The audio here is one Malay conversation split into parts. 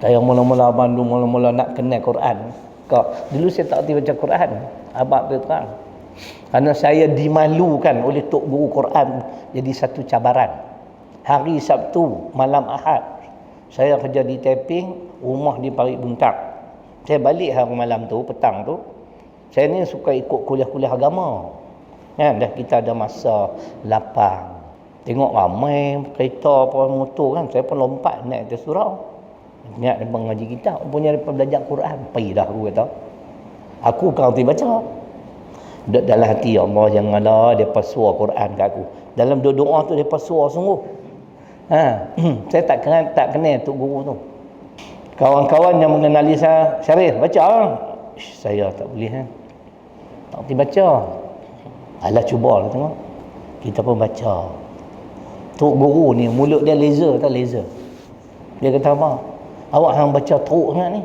Saya mula-mula Bandung, mula-mula nak kenal Quran. Dulu saya tak kerti baca Quran. Abang tu terang. Kerana saya dimalukan oleh Tok Guru Quran jadi satu cabaran. Hari Sabtu, malam Ahad, saya kerja di Taiping, rumah di Parit Buntang. Saya balik hari malam tu, petang tu. Saya ni suka ikut kuliah-kuliah agama. Dah kita ada masa lapang. Tengok ramai kereta apa motor kan, saya pun lompat naik atas surau. Niat dia mengaji kitab, punya dia belajar Quran. Pergi dah aku kata. Aku kan kerti baca. Dalam hati Allah janganlah dia pasua Quran kat aku. Dalam doa tu dia pasua sungguh. Saya tak kenal Tok Guru tu. Kawan-kawan yang mengenali saya, Syarif baca. Saya tak boleh tak kerti baca. Alah cubalah tengok. Kita pun baca. Tok Guru ni mulut dia laser tak laser. Dia kata apa? Awak hang baca teruk sangat ni.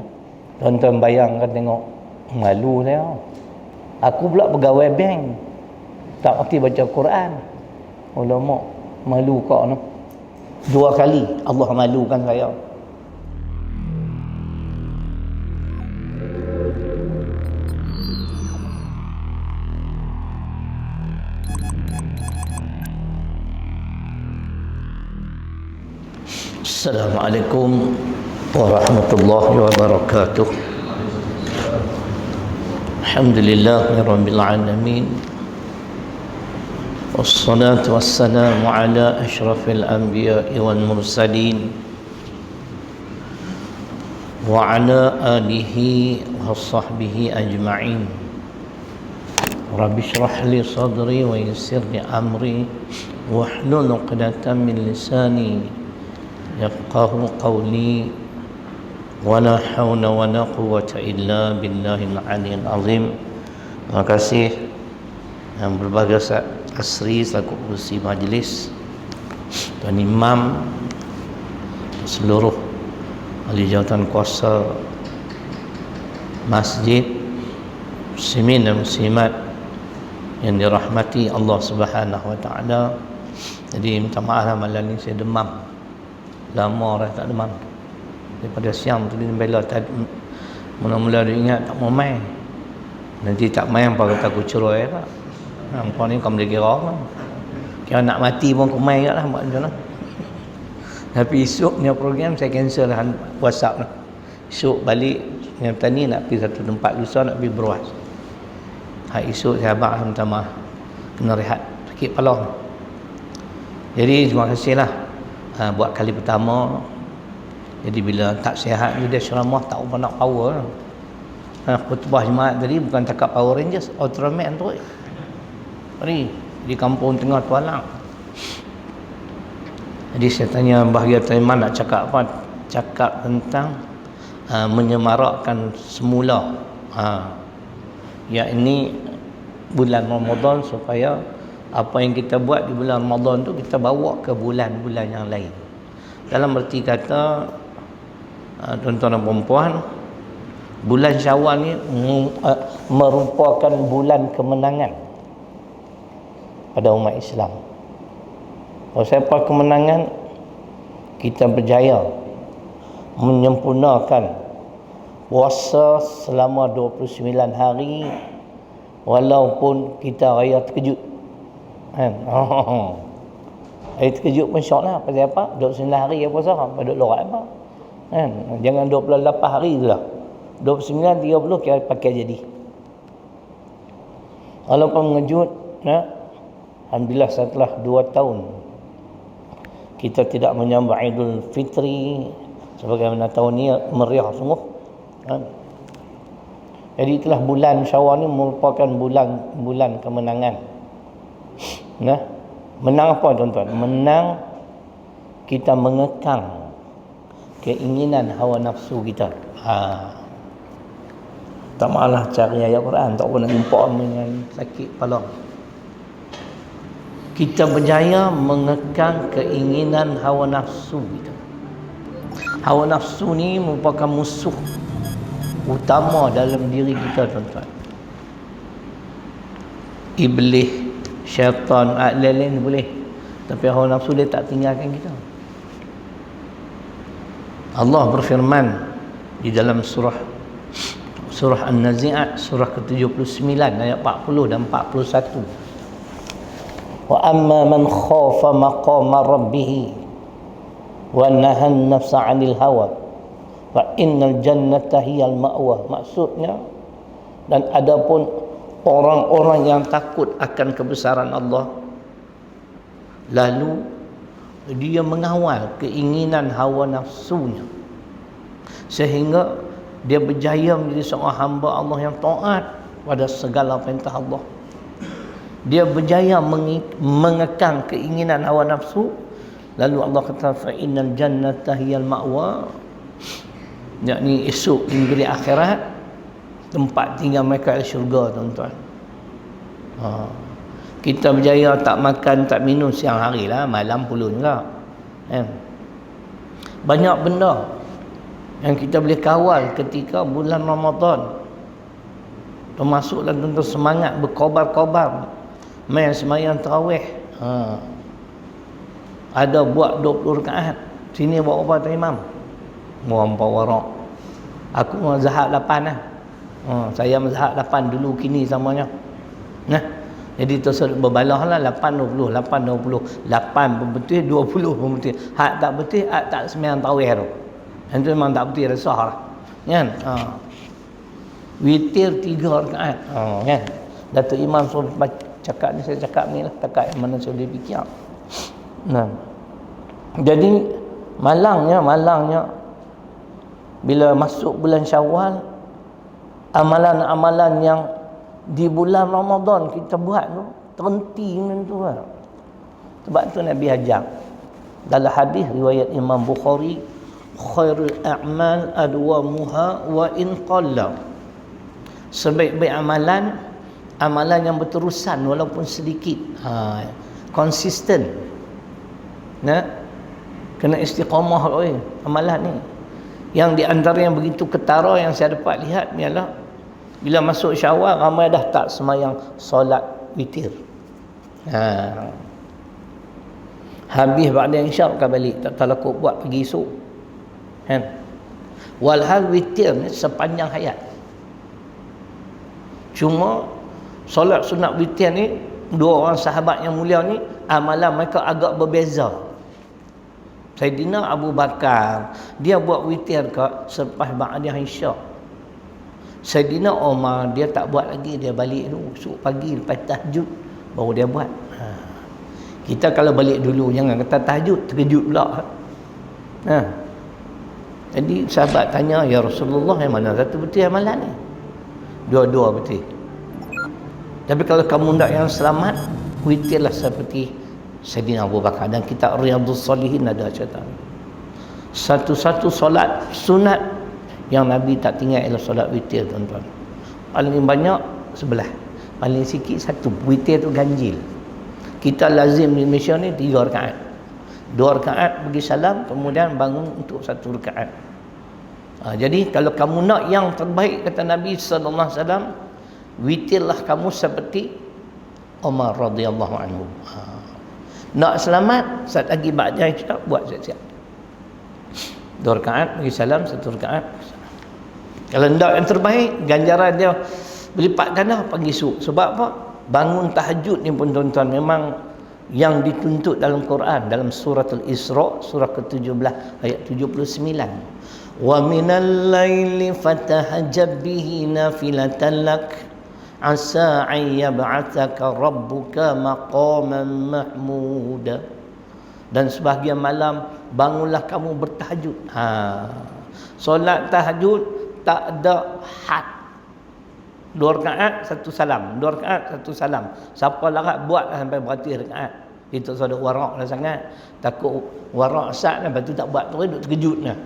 Tuan-tuan bayangkan tengok. Malu saya. Aku pula pegawai bank. Tak erti baca Quran. Ulama malu kau no. 2 kali Allah malukan saya. Assalamualaikum warahmatullahi wabarakatuh. Alhamdulillahirabbil alamin. Wassalatu wassalamu ala asyrafil anbiya'i wal mursalin wa ala alihi wa sahbihi ajma'in. Rabbi shrah li sadri wa yassir li amri wahlul 'uqdatam min lisani yafqahu qawli. Wala hawla wala quwwata illa billahil aliyyil azim. Terima kasih yang berbahagia Asri selaku pengerusi majlis, Tuan Imam, seluruh ahli jawatan kuasa masjid, muslimin dan muslimat yang dirahmati Allah Subhanahu wa taala. Jadi minta maaf malam ni saya demam. Lama dah tak demam. Daripada siang tadi bela tadi mula-mula dia ingat tak mau main. Nanti tak main apa kata aku cerai tak. Kau ni kau boleh kira kan. Kira nak mati pun kau main lah buat macam mana. Tapi esok punya program saya cancel lah WhatsApp lah. Esok balik yang tadi nak pergi satu tempat, lusa nak pergi Beruas. Esok saya abang minta maaf kena rehat sakit kepala. Jadi terima kasihlah buat kali pertama. Jadi bila tak sihat dia ceramah tak apa nak power. Khutbah jemaat tadi bukan cakap Power Rangers, Ultraman tu. Hari di kampung tengah Tualang. Jadi saya tanya bahagia Taiman nak cakap apa? Cakap tentang menyemarakkan semula. Yakni bulan Ramadan supaya apa yang kita buat di bulan Ramadan tu kita bawa ke bulan-bulan yang lain. Dalam erti kata tuan-tuan dan puan-puan, bulan Syawal ni merupakan bulan kemenangan pada umat Islam. Kalau siapa kemenangan, kita berjaya menyempurnakan puasa selama 29 hari walaupun kita raya terkejut. Hari terkejut pun syok lah. Pasal apa? 29 hari puasa apa? Duduk lorak apa? Jangan 28 hari tu lah. 29, 30 kira pakai jadi. Walaupun mengejut, alhamdulillah setelah 2 tahun kita tidak menyambut Idul Fitri sebagaimana tahun ni meriah sungguh. Jadi itulah bulan Syawal ni merupakan bulan kemenangan. Menang apa tuan-tuan? Menang kita mengekang keinginan hawa nafsu kita. Tak malah cari ayat Quran, tak pun nak jumpa dengan sakit kepala. Kita berjaya mengekang keinginan hawa nafsu kita. Hawa nafsu ni merupakan musuh utama dalam diri kita tuan-tuan. Iblis, syaitan, lain-lain boleh, tapi hawa nafsu dia tak tinggalkan kita. Allah berfirman di dalam surah An-Nazi'at, surah ke-79 ayat 40 dan 41. Wa amma man khafa maqama rabbih wa nahan nafsa 'anil hawa fa innal jannata hiyal ma'wa. Maksudnya, dan adapun orang-orang yang takut akan kebesaran Allah, lalu dia mengawal keinginan hawa nafsunya sehingga dia berjaya menjadi seorang hamba Allah yang taat pada segala perintah Allah. Dia berjaya mengekang keinginan hawa nafsu, lalu Allah kata fa innal jannata hiyal ma'wa, yakni esok di negeri akhirat tempat tinggal mereka adalah syurga, tuan-tuan. Kita berjaya tak makan tak minum siang hari lah, malam pula juga, banyak benda yang kita boleh kawal ketika bulan Ramadan, termasuklah tuan-tuan semangat berkobar-kobar main sembahyang tarawih. Ada buat 20 rakaat. Sini buat apa tuan imam? Muampau warak. Aku mazhab 8 lah. Saya mazhab 8 dulu, kini samanya. Nah, jadi terus berbalah lah 8 20, 8 20, 8 pun betul, 20 pun betul. Hak tak betul, hak tak sembahyang tarawih tu. Yang tu memang tak betul, dah sah lah. Kan? Witir 3 rakaat. Kan? Datuk Imam suruh cakap ni, saya cakap ni lah, cakap yang mana saya boleh fikir. Nah, jadi malangnya bila masuk bulan Syawal, amalan-amalan yang di bulan Ramadan kita buat tu terhenti macam tu lah. Sebab tu Nabi ajar dalam hadis riwayat Imam Bukhari, khairul a'mal adwamuha wa in qalla. Sebaik-baik amalan yang berterusan walaupun sedikit, konsisten. Nah, kena istiqamah amalan ni. Yang di antara yang begitu ketara yang saya dapat lihat ialah bila masuk Syawal ramai dah tak semayang solat witir. Habis ba'da isyak akan balik, tak talakut buat pergi esok. Kan? Walhal witir ni sepanjang hayat. Cuma solat sunat witir ni, dua orang sahabat yang mulia ni amalan mereka agak berbeza. Sayyidina Abu Bakar dia buat witir selepas ba'da isyak. Sayyidina Umar dia tak buat lagi, dia balik dulu esok pagi lepas tahajud baru dia buat. Kita kalau balik dulu jangan kata tahajud terkejut pula. Jadi sahabat tanya, ya Rasulullah, yang mana satu betul amalan ni? Dua-dua betul. Tapi kalau kamu nak yang selamat, witirlah seperti Sayyidina Abu Bakar. Dan kitab Riyadhus Salihin ada cerita. Satu-satu solat sunat yang Nabi tak tinggal ialah solat witir, tuan-tuan. Paling banyak sebelah, paling sikit satu. Witir tu ganjil. Kita lazim di Malaysia ni 3 rakaat. 2 rakaat bagi salam, kemudian bangun untuk 1 rakaat. Jadi kalau kamu nak yang terbaik, kata Nabi sallallahu alaihi wasallam, witirlah kamu seperti Umar radhiyallahu anhu. Nak selamat, saat lagi ba'da isyak buat siap-siap. 2 rakaat bagi salam, 1 rakaat. Kalau nak yang terbaik, ganjaran dia berlipat ganda pagi esok. Sebab apa? Bangun tahajud ni pun, tuan-tuan, memang yang dituntut dalam Quran, dalam surah Al-Isra, surah ke-17 ayat 79. Wa minal laili fatahajjab bihi nafilatan lak asa an yab'athaka rabbuka maqaman mahmuda. Dan sebahagian malam bangunlah kamu bertahajud. Solat tahajud tak ada had. 2 rakaat 1 salam, 2 rakaat 1 salam. Siapa larat buatlah sampai beratus rakaat. Itu sudah warak dah sangat. Takut warak sat dah, lepas tu tak buat terus duk terkejut dah.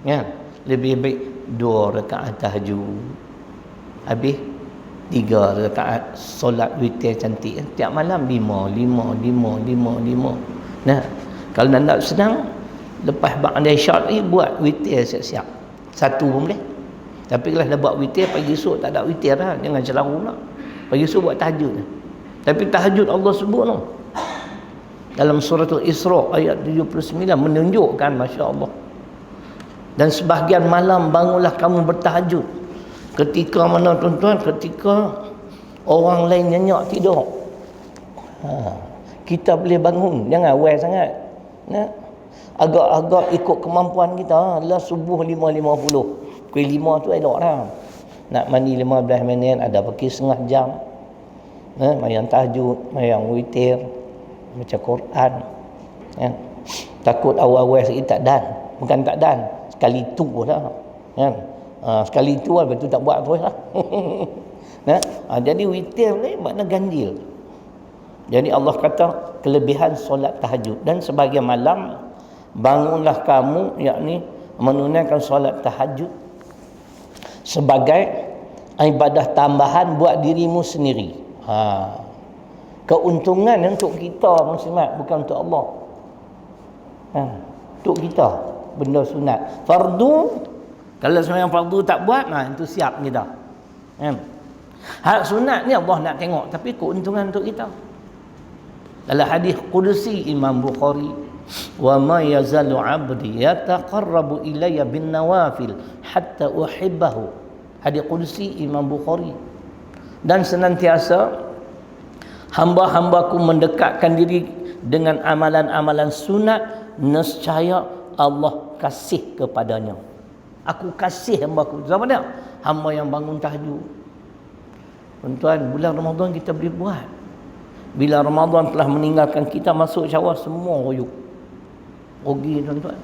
Kan? Lebih baik 2 rakaat tahajud. Habis 3 rakaat solat witir cantik. Tiap malam 5. Nah, kalau nak senang, lepas ba'da isyak ni buat witir siap-siap. 1 pun boleh. Tapi kalau dah buat witir, pagi esok tak ada witir lah. Jangan celaru pula. Pagi esok buat tahajud. Tapi tahajud Allah sebut tu dalam surah Al-Isra ayat 79 menunjukkan, Masya Allah, Dan sebahagian malam bangunlah kamu bertahajud. Ketika mana tuan-tuan? Ketika orang lain nyenyak tidur. Kita boleh bangun, jangan awal sangat. Agak-agak ikut kemampuan kita. Lah subuh 5.50. Pukul 5 tu elok dah. Nak mandi 15 minit, ada pergi setengah jam. Mayang tahajud, mayang witir, baca Quran. Takut awal-awal sikit tak dan. Bukan tak dan, sekali tu dah. Sekali tu lepas tu tak buat terus lah. Jadi witir ni makna ganjil. Jadi Allah kata kelebihan solat tahajud. Dan sebahagian malam bangunlah kamu, yakni menunaikan solat tahajud sebagai ibadah tambahan buat dirimu sendiri. Keuntungan untuk kita muslimat, bukan untuk Allah. Untuk kita benda sunat. Fardu, kalau sembahyang fardu tak buat, itu siap kita. Hak sunat ni Allah nak tengok, tapi keuntungan untuk kita. Dalam hadis Qudsi Imam Bukhari, wa ma yazalu 'abdi yataqarrabu ilayya bin nawafil hatta uhibbahu. Hadis Qudsi Imam Bukhari. Dan senantiasa hamba-hambaku mendekatkan diri dengan amalan-amalan sunat, nescaya Allah kasih kepadanya. Aku kasih hambaku. Siapa dia? Hamba yang bangun tahajud. Tuan-tuan, bulan Ramadan kita boleh buat. Bila Ramadan telah meninggalkan kita, masuk Syawal, semua royuk. Rugi tuan-tuan.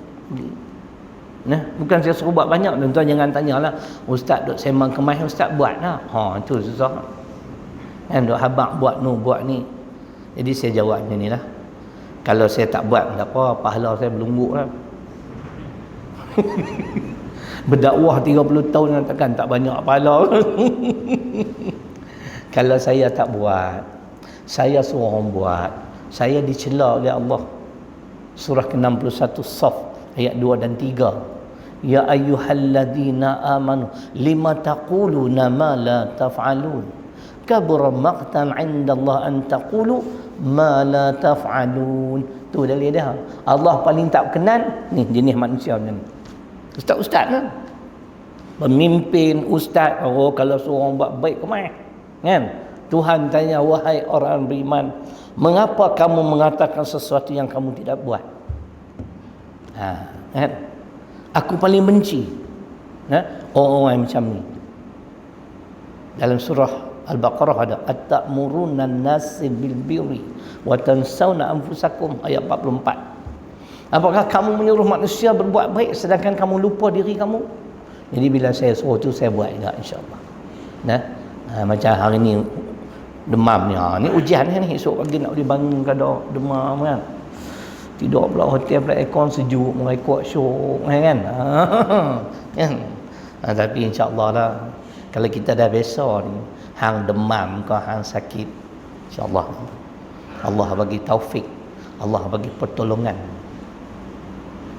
Bukan saya suruh buat banyak. Tuan-tuan jangan tanyalah, ustaz duk sembang kemas, ustaz buat lah. Itu susah. Duk habaq buat buat ni. Jadi saya jawab macam ni lah. Kalau saya tak buat, tak apa, pahala saya berlumbuk lah. Berdakwah 30 tahun takkan tak banyak pahala. Kalau saya tak buat, saya suruh orang buat, saya dicela oleh Allah. Surah ke-61 Saf ayat 2 dan 3. Ya ayyuhalladzina amanu lima taquluna ma la taf'alun. Kabura maqtan 'inda Allah an taqulu ma la taf'alun. Tu dalil dia. Allah paling tak berkenan ni jenis manusia macam ni. Ustaz-ustaz kan? Pemimpin ustaz, kalau suruh orang buat baik ke mana? Kan? Tuhan tanya, wahai orang beriman, mengapa kamu mengatakan sesuatu yang kamu tidak buat? Kan? Aku paling benci orang-orang macam ni. Dalam surah Al-Baqarah ada at-ta'muruna an-nasi bil birri wa tansawna anfusakum, ayat 44. Apakah kamu menyuruh manusia berbuat baik sedangkan kamu lupa diri kamu? Jadi bila saya suruh tu, saya buat juga, insya-Allah. Macam hari ni demam ni, ni ujian ni, esok pagi nak dibangun kada demam kan. Tidur pula hotel pula aircon sejuk, merekod syok kan. Kan? Tapi insya-Allah lah, kalau kita dah biasa ni, hang demam ke hang sakit, insya-Allah Allah bagi taufik, Allah bagi pertolongan.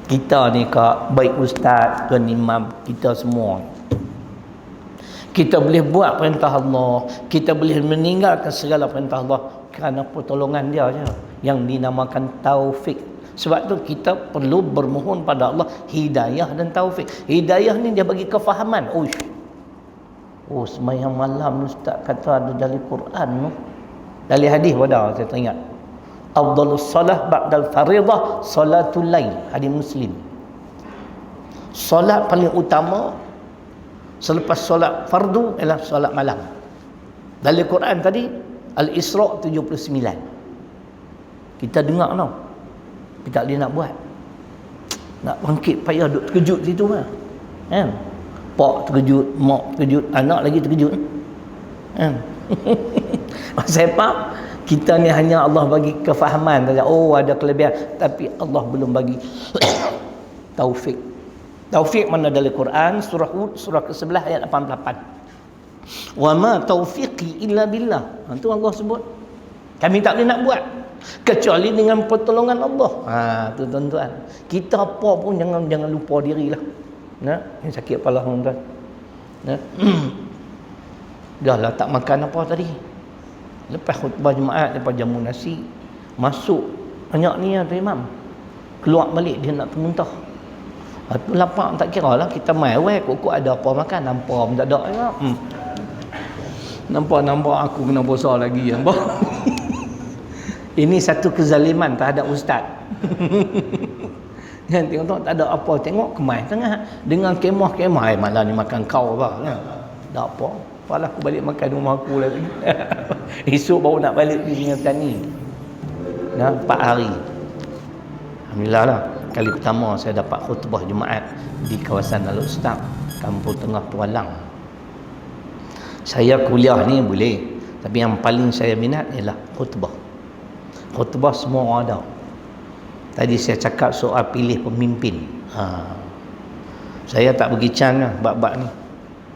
Kita ni kak, baik ustaz, tuan imam, kita semua, kita boleh buat perintah Allah, kita boleh meninggalkan segala perintah Allah kerana pertolongan dia je, yang dinamakan taufik. Sebab tu kita perlu bermohon pada Allah hidayah dan taufik. Hidayah ni dia bagi kefahaman. Sembahyang malam ustaz kata ada dalam Quran, dalam hadis pada saya teringat. Afdalus salah ba'dal faridah salatul lail, hadis Muslim. Solat paling utama selepas solat fardu ialah solat malam. Dalam Quran tadi Al-Isra 79. Kita dengar tau, kita tak boleh nak buat, nak bangkit payah duk terkejut situ lah kan. Pak terkejut, mak terkejut, anak lagi terkejut kan. Pasal apa? Kita ni hanya Allah bagi kefahaman saja. Ada kelebihan, tapi Allah belum bagi taufik. Taufik mana dalam Quran, surah Hud, surah ke-11 ayat 88. Wa ma taufiqi illa billah. Itu Allah sebut. Kami tak boleh nak buat kecuali dengan pertolongan Allah. Tu tuan-tuan. Kita apa pun jangan lupa dirilah. Yang sakit kepala tuan-tuan. Dah lah tak makan apa tadi. Lepas khutbah Jumaat, lepas jamu nasi, masuk banyak ni tu imam. Keluar balik dia nak termuntah. Aku lapar tak kira lah, kita mai kok ada apa makan, nampak pun tak ada ya. Nampak aku kena puasa lagi nampak. Ini satu kezaliman terhadap ustaz. Kan tengok tak ada apa, tengok kemai tengah dengan kemah-kemah, malam ni makan kau apa kan. Tak apa. Apalah aku balik makan rumah aku lagi. Esok baru nak balik di Singapura ni. Nah, 4 hari. Alhamdulillah lah. Kali pertama saya dapat khutbah Jumaat di kawasan Al-Ustaz, Kampung Tengah Tualang. Saya kuliah ni boleh, tapi yang paling saya minat ialah khutbah. Khutbah semua orang ada. Tadi saya cakap soal pilih pemimpin. Saya tak pergi can lah bab-bab ni.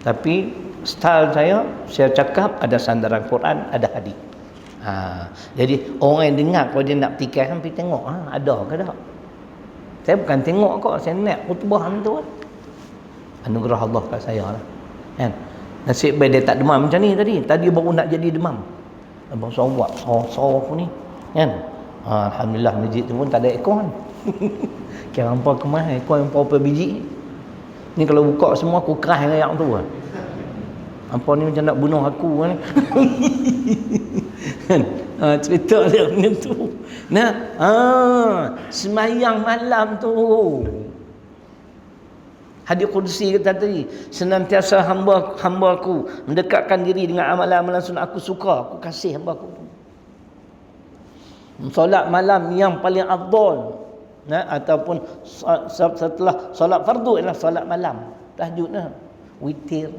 Tapi style saya cakap ada sandaran Quran, ada hadis. Jadi orang yang dengar kalau dia nak petikai sampai tengok ada ke tak. Saya bukan tengok kok, saya nak khutbah tu kan. Anugerah Allah kat saya lah. Kan? Nasib baik dia tak demam macam ni tadi. Tadi baru nak jadi demam. Abang buat sorok ni. Kan? Alhamdulillah masjid tu pun tak ada aircon. Kira hampa kemah aircon yang berapa biji. Ni kalau buka semua aku kerah dengan yang tu lah. Hampa ni macam nak bunuh aku kan. Cerita dia macam tu. Nah, semayang malam tu. Hadis Qudsi kata tadi, senantiasa hamba-hambaku mendekatkan diri dengan amalan-amalan sunat aku suka, aku kasih hamba-aku. Solat malam yang paling afdal, ataupun setelah solat fardu ialah solat malam, tahajud lah, witir.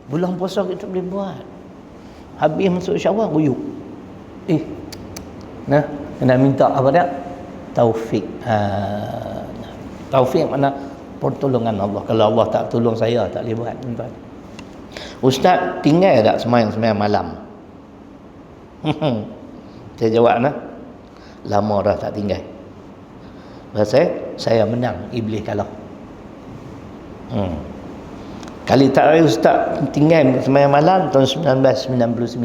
Bulan puasa kita boleh buat. Habis masuk Syawal ruyuk. Kena minta apa dia? Taufik. Taufik mana pertolongan Allah. Kalau Allah tak tolong saya, tak boleh buat, tuan. Ustaz tinggal tak sembahyang malam? Saya jawab lama dah tak tinggal. Pasal saya menang, iblis kalah. Kali tak Ustaz tinggal sembahyang malam tahun 1999.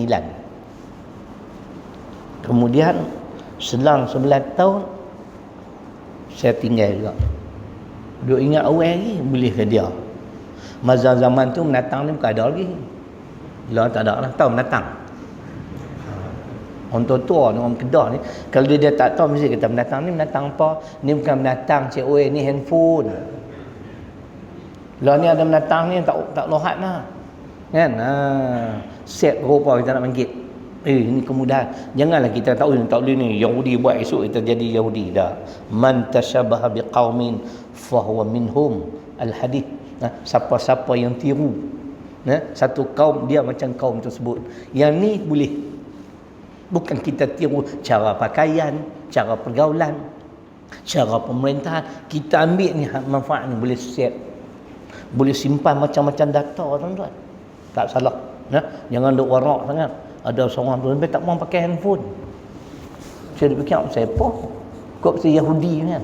Kemudian selang 11 tahun saya tinggal juga. Duk ingat awal lagi, boleh ke dia? Masa zaman tu menatang ni bukan ada lagi. Lah tak ada lah, tahu menatang. Orang tua-tua ni, orang Kedah ni, kalau dia tak tahu mesti kata menatang ni menatang apa? Ni bukan menatang cik oi, ni handphone. Lah ni ada menatang ni tak lohat lah. Kan? Set rupa kita nak bangkit. Ini kemudahan. Janganlah kita tahu tak boleh ni Yahudi buat, esok kita jadi Yahudi dah. Man tashabaha biqaumin fahuwa minhum. Al-hadith. Siapa-siapa yang tiru satu kaum, dia macam kaum tersebut. Yang ni boleh. Bukan kita tiru cara pakaian, cara pergaulan, cara pemerintahan. Kita ambil ni manfaat ni, boleh set, boleh simpan macam-macam data, tuan-tuan. Tak salah. Jangan duk warak sangat. Ada seorang tu sampai tak mahu pakai handphone. Saya fikir siapa? Kok si Yahudi kan?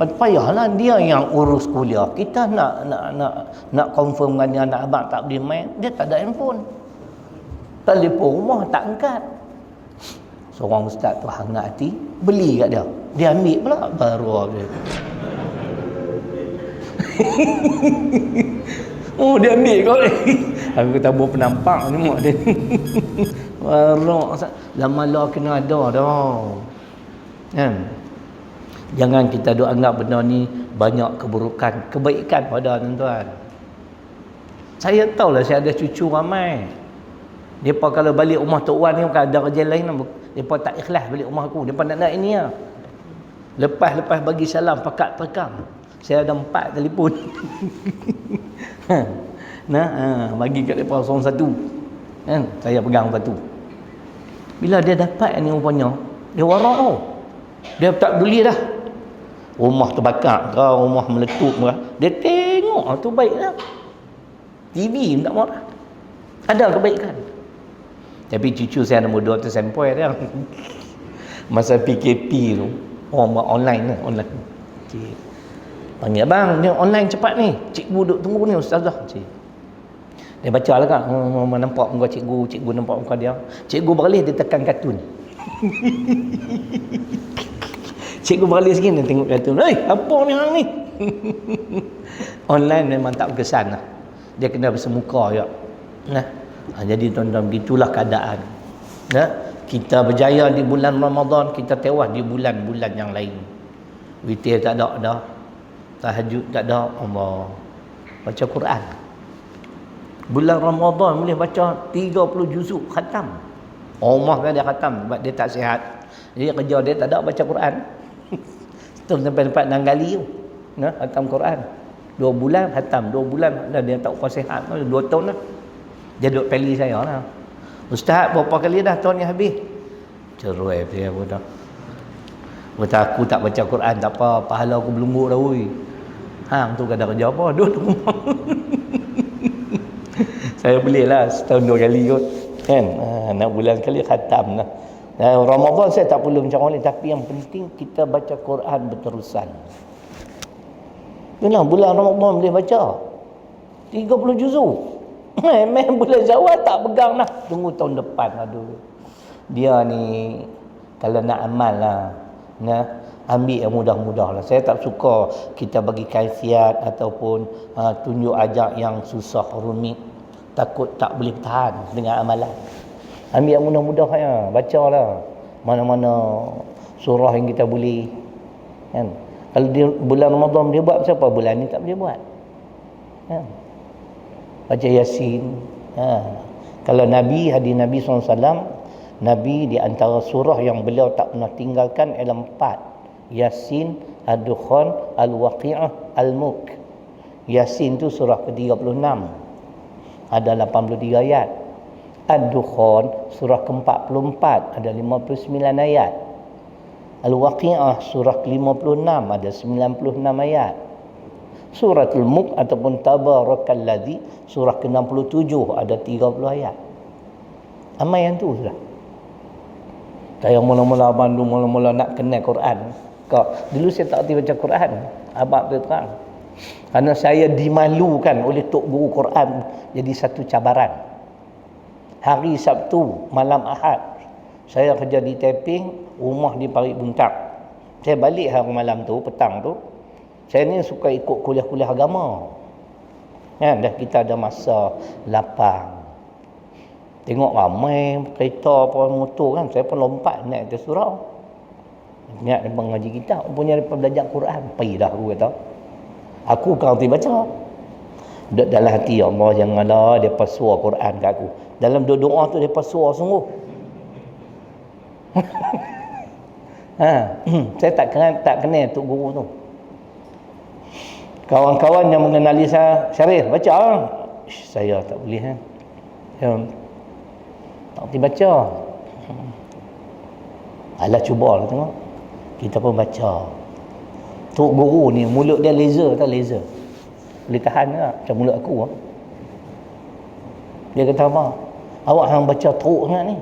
Payahlah dia yang urus kuliah. Kita nak confirm dengan dia, anak abang tak boleh main, dia tak ada handphone. Telefon rumah tak angkat. Seorang ustaz tu hangat hati, beli kat dia. Dia ambil pula baru dia. Oh, dia ambil kau ni. Aku tabur penampak ni mak dia. Warok lama-lama kena ada dah. Kan? Jangan kita duk anggap benda ni banyak keburukan, kebaikan pada tuan-tuan. Saya tahulah saya ada cucu ramai. Depa kalau balik rumah Tok Wan ni bukan ada kerja lain, depa tak ikhlas balik rumah aku. Depa nak ini lah. Lepas bagi salam pakat terekam. Saya ada 4 telefon. Bagi kat depa seorang satu. Kan? Saya pegang satu. Bila dia dapat ni rupanya, dia warak tau. Dia tak peduli dah. Rumah terbakar ke, rumah meletup ke, dia tengok tu baiklah. TV tak marah. Ada kebaikan. Tapi cucu saya nombor 2 tu sempoi dia. Masa PKP tu, orang buat online lah, online. Cik, panggil abang, ni online cepat ni. Cikgu duduk tunggu ni ustazah. Cik. Dia baca lah kan, nampak muka cikgu nampak muka dia. Cikgu beralih dia tekan kartun. Cikgu balik sikit dia tengok kartun. Apa ni hang ni? Online memang tak berkesan lah. Dia kena bersemuka juga. Nah. Jadi tuan-tuan, begitulah keadaan. Kita berjaya di bulan Ramadan, kita tewas di bulan-bulan yang lain. Witir tak ada dah. Tahajud tak ada. Allah. Baca Quran. Bulan Ramadan boleh baca 30 juzuk khatam. Umar kan dia khatam sebab dia tak sihat. Jadi kerja dia tak ada baca Quran. Tempat-tempat nanggali tu. Khatam Quran. 2 bulan khatam, 2 bulan dah dia tak kuat sihat. 2 tahun lah. Dia duduk peli saya lah. Ustaz, berapa kali dah tahun ni habis? Cerai dia pun dah. Kata aku tak baca Quran tak apa, pahala aku belunggu dah woi. Hang tu kadang kerja apa? Duduk rumah. Saya belilah setahun 2 kali kot. Kan? 6 bulan sekali khatam lah. Ramadan saya tak perlu macam mana, tapi yang penting kita baca Quran berterusan. Itulah bulan Ramadan boleh baca 30 juzuk. Memang bulan Syawal tak pegang dah. Tunggu tahun depan. Aduh. Dia ni kalau nak amal lah, ambil yang mudah-mudah lah. Saya tak suka kita bagi kaifiat ataupun tunjuk ajak yang susah, rumit. Takut tak boleh tahan dengan amalan. Ambil yang mudah-mudah ya. Baca lah mana-mana surah yang kita boleh. Kan? Kalau dia, bulan Ramadan dia buat siapa? Bulan ni tak boleh buat. Kan? Baca Yasin. Kalau Nabi, hadis Nabi SAW, Nabi di antara surah yang beliau tak pernah tinggalkan ialah 4. Yasin, Ad-Dukhan, Al-Waqi'ah, Al-Mulk. Yasin tu surah ke-36. Ada 83 ayat. Ad-Dukhan surah ke-44, ada 59 ayat. Al-Waqi'ah surah ke-56, ada 96 ayat. Suratul Mulk ataupun Tabarakalladzi surah ke-67 ada 30 ayat. Amal yang tu sudah. Saya mula-mula Bandung mula-mula nak kenal Quran. Dulu saya tak erti baca Quran. Abang tu terang. Kerana saya dimalukan oleh tok guru Quran jadi satu cabaran. Hari Sabtu malam Ahad saya kerja di Taiping, rumah di Parit Buntak. Saya balik hari malam tu, petang tu. Saya ni suka ikut kuliah-kuliah agama. Dah kita ada masa lapang. Tengok ramai kereta apa motor kan, saya pun lompat naik atas surau. Niat dia mengaji kitab, punya dia belajar Quran. Pergi dah aku kata. Aku kau ti baca. Dalam hati Allah janganlah dia pasua Quran kat aku. Dalam doa tu dia pasua sungguh. Saya tak kenal tok guru tu. Kawan-kawan yang mengenali saya, Syarif, baca. Saya tak boleh. Tak boleh baca. Alah cubalah tengok. Kita pun baca. Tok guru ni mulut dia laser tak laser. Boleh tahan tak macam mulut aku. Dia kata apa? Awak hang baca teruk sangat ni.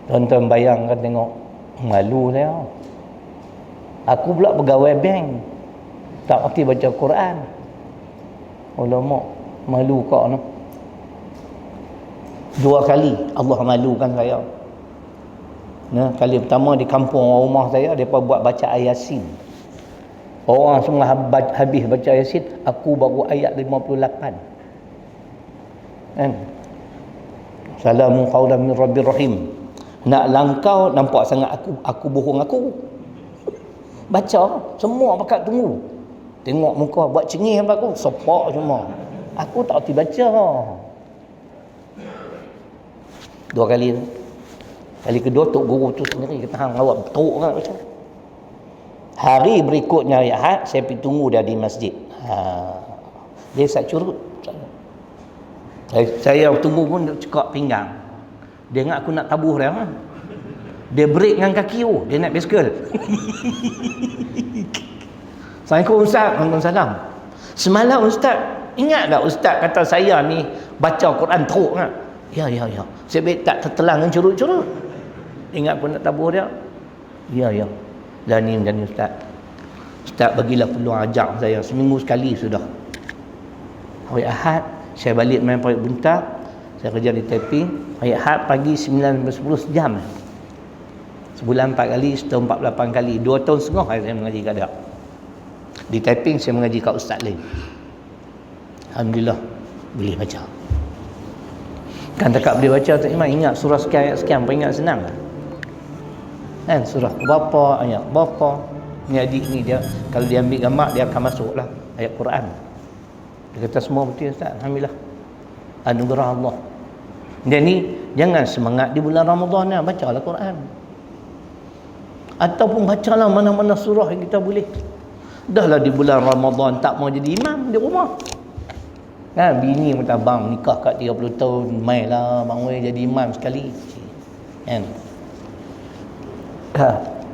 Tuan-tuan bayangkan tengok. Malu saya. Aku pula pegawai bank. Tak erti baca Quran. Ulama malu kau no. 2 kali Allah malukan saya. Kali pertama di kampung rumah saya depa buat baca ayat Yasin. Orang semua habis baca Yasin, aku baru ayat 58. Kan? Salamun qaulan min rabbir rahim. Nak langkau nampak sangat aku bohong aku. Baca semua pakat tunggu. Tengok muka buat cengih apa aku, sepak semua. Aku tak erti baca. 2 kali tu. Kali kedua tok guru tu sendiri kata hang awak teruk kan baca. Hari berikutnya hari Ahad saya pergi tunggu dia di masjid. Dia sak curut. Saya tunggu pun dia cekak pinggang. Dia ingat aku nak tabuh dia. Dia break dengan kaki tu, dia naik basikal. Assalamualaikum Ustaz. Waalaikumsalam. Semalam Ustaz, ingat tak Ustaz kata saya ni baca Quran teruk kan? Ya. Saya tak tertelang dengan curut-curut. Ingat pun nak tabuh dia. Ya. Dan ni Ustaz. Ustaz bagilah peluang ajak saya seminggu sekali sudah. Hari Ahad saya balik main Parit Buntak. Saya kerja di Taiping. Hari Ahad pagi 9 sampai 10 sejam. 10 Sebulan 4 kali, setahun 48 kali. 2 tahun setengah saya mengaji kat dia. Di Taiping saya mengaji kat Ustaz lain. Alhamdulillah boleh baca. Kan tak boleh baca tak iman, ingat surah sekian ayat sekian, apa ingat senang lah. Kan surah berapa ayat berapa. Ni adik ni dia kalau dia ambil gambar dia akan masuklah ayat Quran. Dia kata semua betul Ustaz. Alhamdulillah. Anugerah Allah. Dan ni jangan semangat di bulan Ramadan ni bacalah Quran. Ataupun bacalah mana-mana surah yang kita boleh. Dahlah di bulan Ramadan tak mau jadi imam di rumah. Kan bini minta bang nikah kat 30 tahun, mailah bang weh jadi imam sekali. Kan?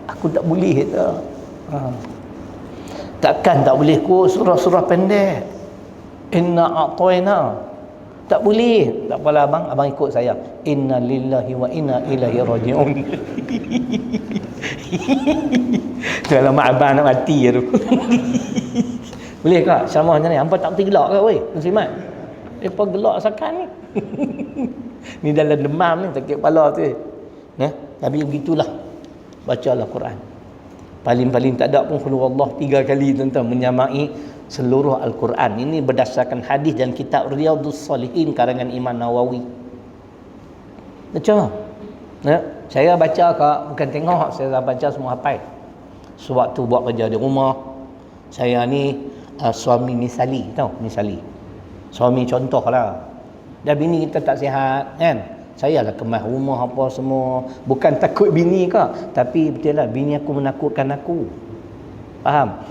Aku tak boleh kata. Takkan tak boleh kot surah-surah pendek. Inna a'tayna. Tak boleh. Tak apalah abang ikut saya. Inna lillahi wa inna ilaihi raji'un. Kalau mak abang nak mati tu. Boleh tak? Sama macam ni. Hampa tak berhenti gelak ke weh? Muslimat. Apa gelak sakan ni? Ni dalam demam ni sakit kepala tu. Tapi begitulah. Bacalah Quran. Paling-paling tak ada pun khulul Allah 3 kali tuan-tuan menyamai seluruh Al-Quran. Ini berdasarkan hadis dan kitab Riyadhus Salihin karangan Imam Nawawi. Macam saya baca kak, bukan tengok, saya baca semua hafal. Sewaktu buat kerja di rumah, saya ni suami misali, tahu misali. Suami contoh lah. Dah bini kita tak sihat kan. Saya lah kemas rumah apa semua. Bukan takut bini kak, tapi betul lah bini aku menakutkan aku. Faham?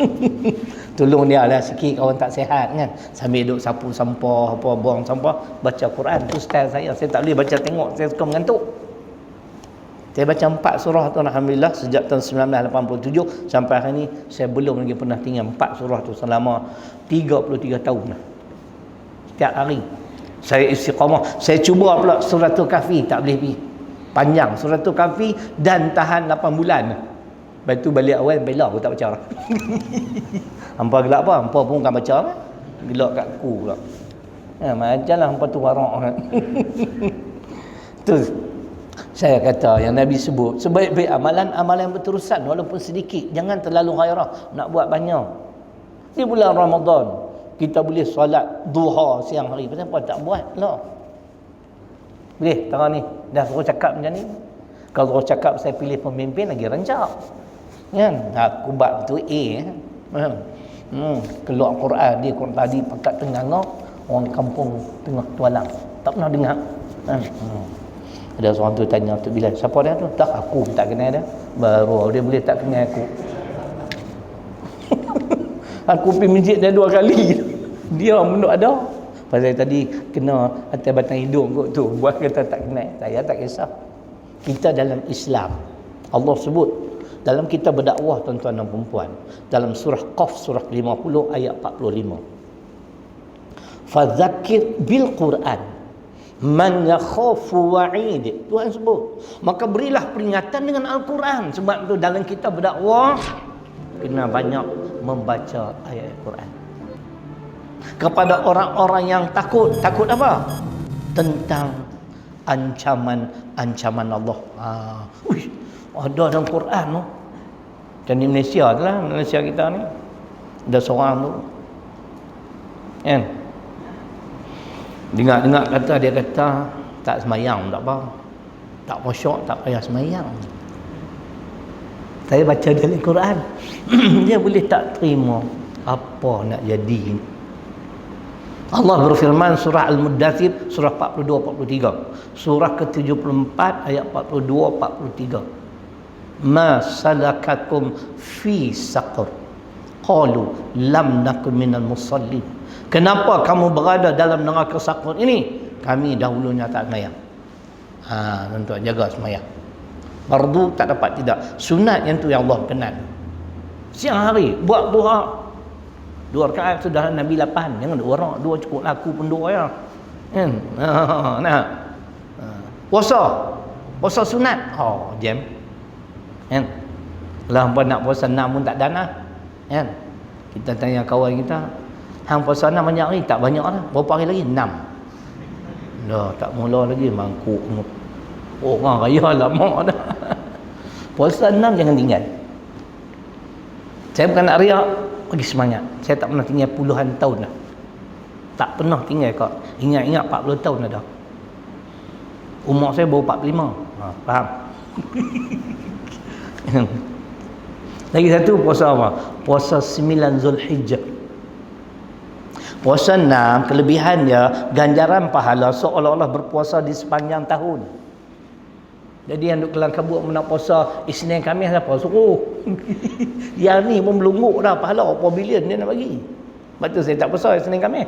Tolong dia lah sikit kawan tak sihat kan. Sambil duduk sapu sampah, apa buang sampah, baca Quran. Tu style saya. Saya tak boleh baca tengok, saya suka mengantuk. Saya baca 4 surah tu alhamdulillah sejak tahun 1987 sampai hari ni saya belum lagi pernah tinggal 4 surah tu selama 33 tahun dah. Setiap hari saya istiqamah. Saya cuba pula Suratul Kahfi, tak boleh pergi. Panjang Suratul Kahfi dan tahan 8 bulan. Lepas tu balik awal bela aku tak baca lah. Hampa gelak apa? Hampa pun kan baca kan? Gelak kat aku pula. Macam lah hampa tu warak kan. Tu saya kata yang Nabi sebut sebaik-baik amalan yang berterusan walaupun sedikit. Jangan terlalu gairah nak buat banyak. Di bulan Ramadan kita boleh solat duha siang hari. Kenapa tak buat lah? Boleh sekarang ni dah suruh cakap macam ni. Kalau suruh cakap saya pilih pemimpin lagi rancak kan. Aku buat tu keluar Quran dia Quran tadi pakat tengah orang kampung tengah tualang tak pernah dengar. Ada seorang tu tanya tu Bilal, siapa dia tu? Tak, aku tak kenal dia. Baru dia boleh tak kenal aku. Aku pergi masjid dia 2 kali. Dia menuk ada. Pasal tadi kena atas batang hidung kot tu. Buat kata tak kenal. Saya tak kisah. Kita dalam Islam. Allah sebut dalam kita berdakwah tuan-tuan dan puan-puan. Dalam surah Qaf surah 50 ayat 45. Fadzakir bil Quran man yakhafu wa'id. Tuhan sebut, maka berilah peringatan dengan Al-Quran. Sebab tu dalam kita berdakwah kena banyak membaca ayat Al-Quran kepada orang-orang yang takut apa? Tentang ancaman Allah. Ada dalam Quran tu. Dan di Malaysia tu lah, Malaysia kita ni ada seorang tu kan, dengar kata dia kata tak semayang tak apa, tak khusyuk, tak payah semayang. Saya baca dalam Quran dia boleh tak terima apa nak jadi. Allah berfirman surah Al-Muddathir surah 42-43, surah ke-74 ayat 42-43. Ma salakakum fi saqar qalu lam nakun minal musallin. Kenapa kamu berada dalam neraka saqar ini? Kami dahulunya tak semayang. Tuan-tuan jaga semayang. Fardu tak dapat tidak. Sunat yang tu yang Allah kenal. Siang hari buat duha 2 rakaat sudah Nabi 8. Jangan 2 orang, 2 cukup lah, aku pun 2 ya. Kan? Puasa sunat. Jam. Kan? Lah hangpa nak puasa 6 pun tak dana. Kan? Kita tanya kawan kita, hang puasa 6 banyak hari? Tak banyak lah. Berapa hari lagi? 6. Dah tak mula lagi mangkuk. Orang raya lama dah. Puasa 6 jangan tinggal. Saya bukan nak riak, bagi semangat. Saya tak pernah tinggal puluhan tahun dah. Tak pernah tinggal kau. Ingat-ingat 40 tahun dah. Umur saya baru 45. Faham? Lagi satu puasa apa? Puasa 9 Zulhijjah. Puasa 6, kelebihan dia, ganjaran pahala seolah-olah berpuasa di sepanjang tahun. Jadi yang duk kelang kabut nak puasa Isnin Khamis apa suruh. Yang ni pun melungguk dah pahala berapa bilion dia nak bagi. Sebab tu saya tak puasa Isnin Khamis.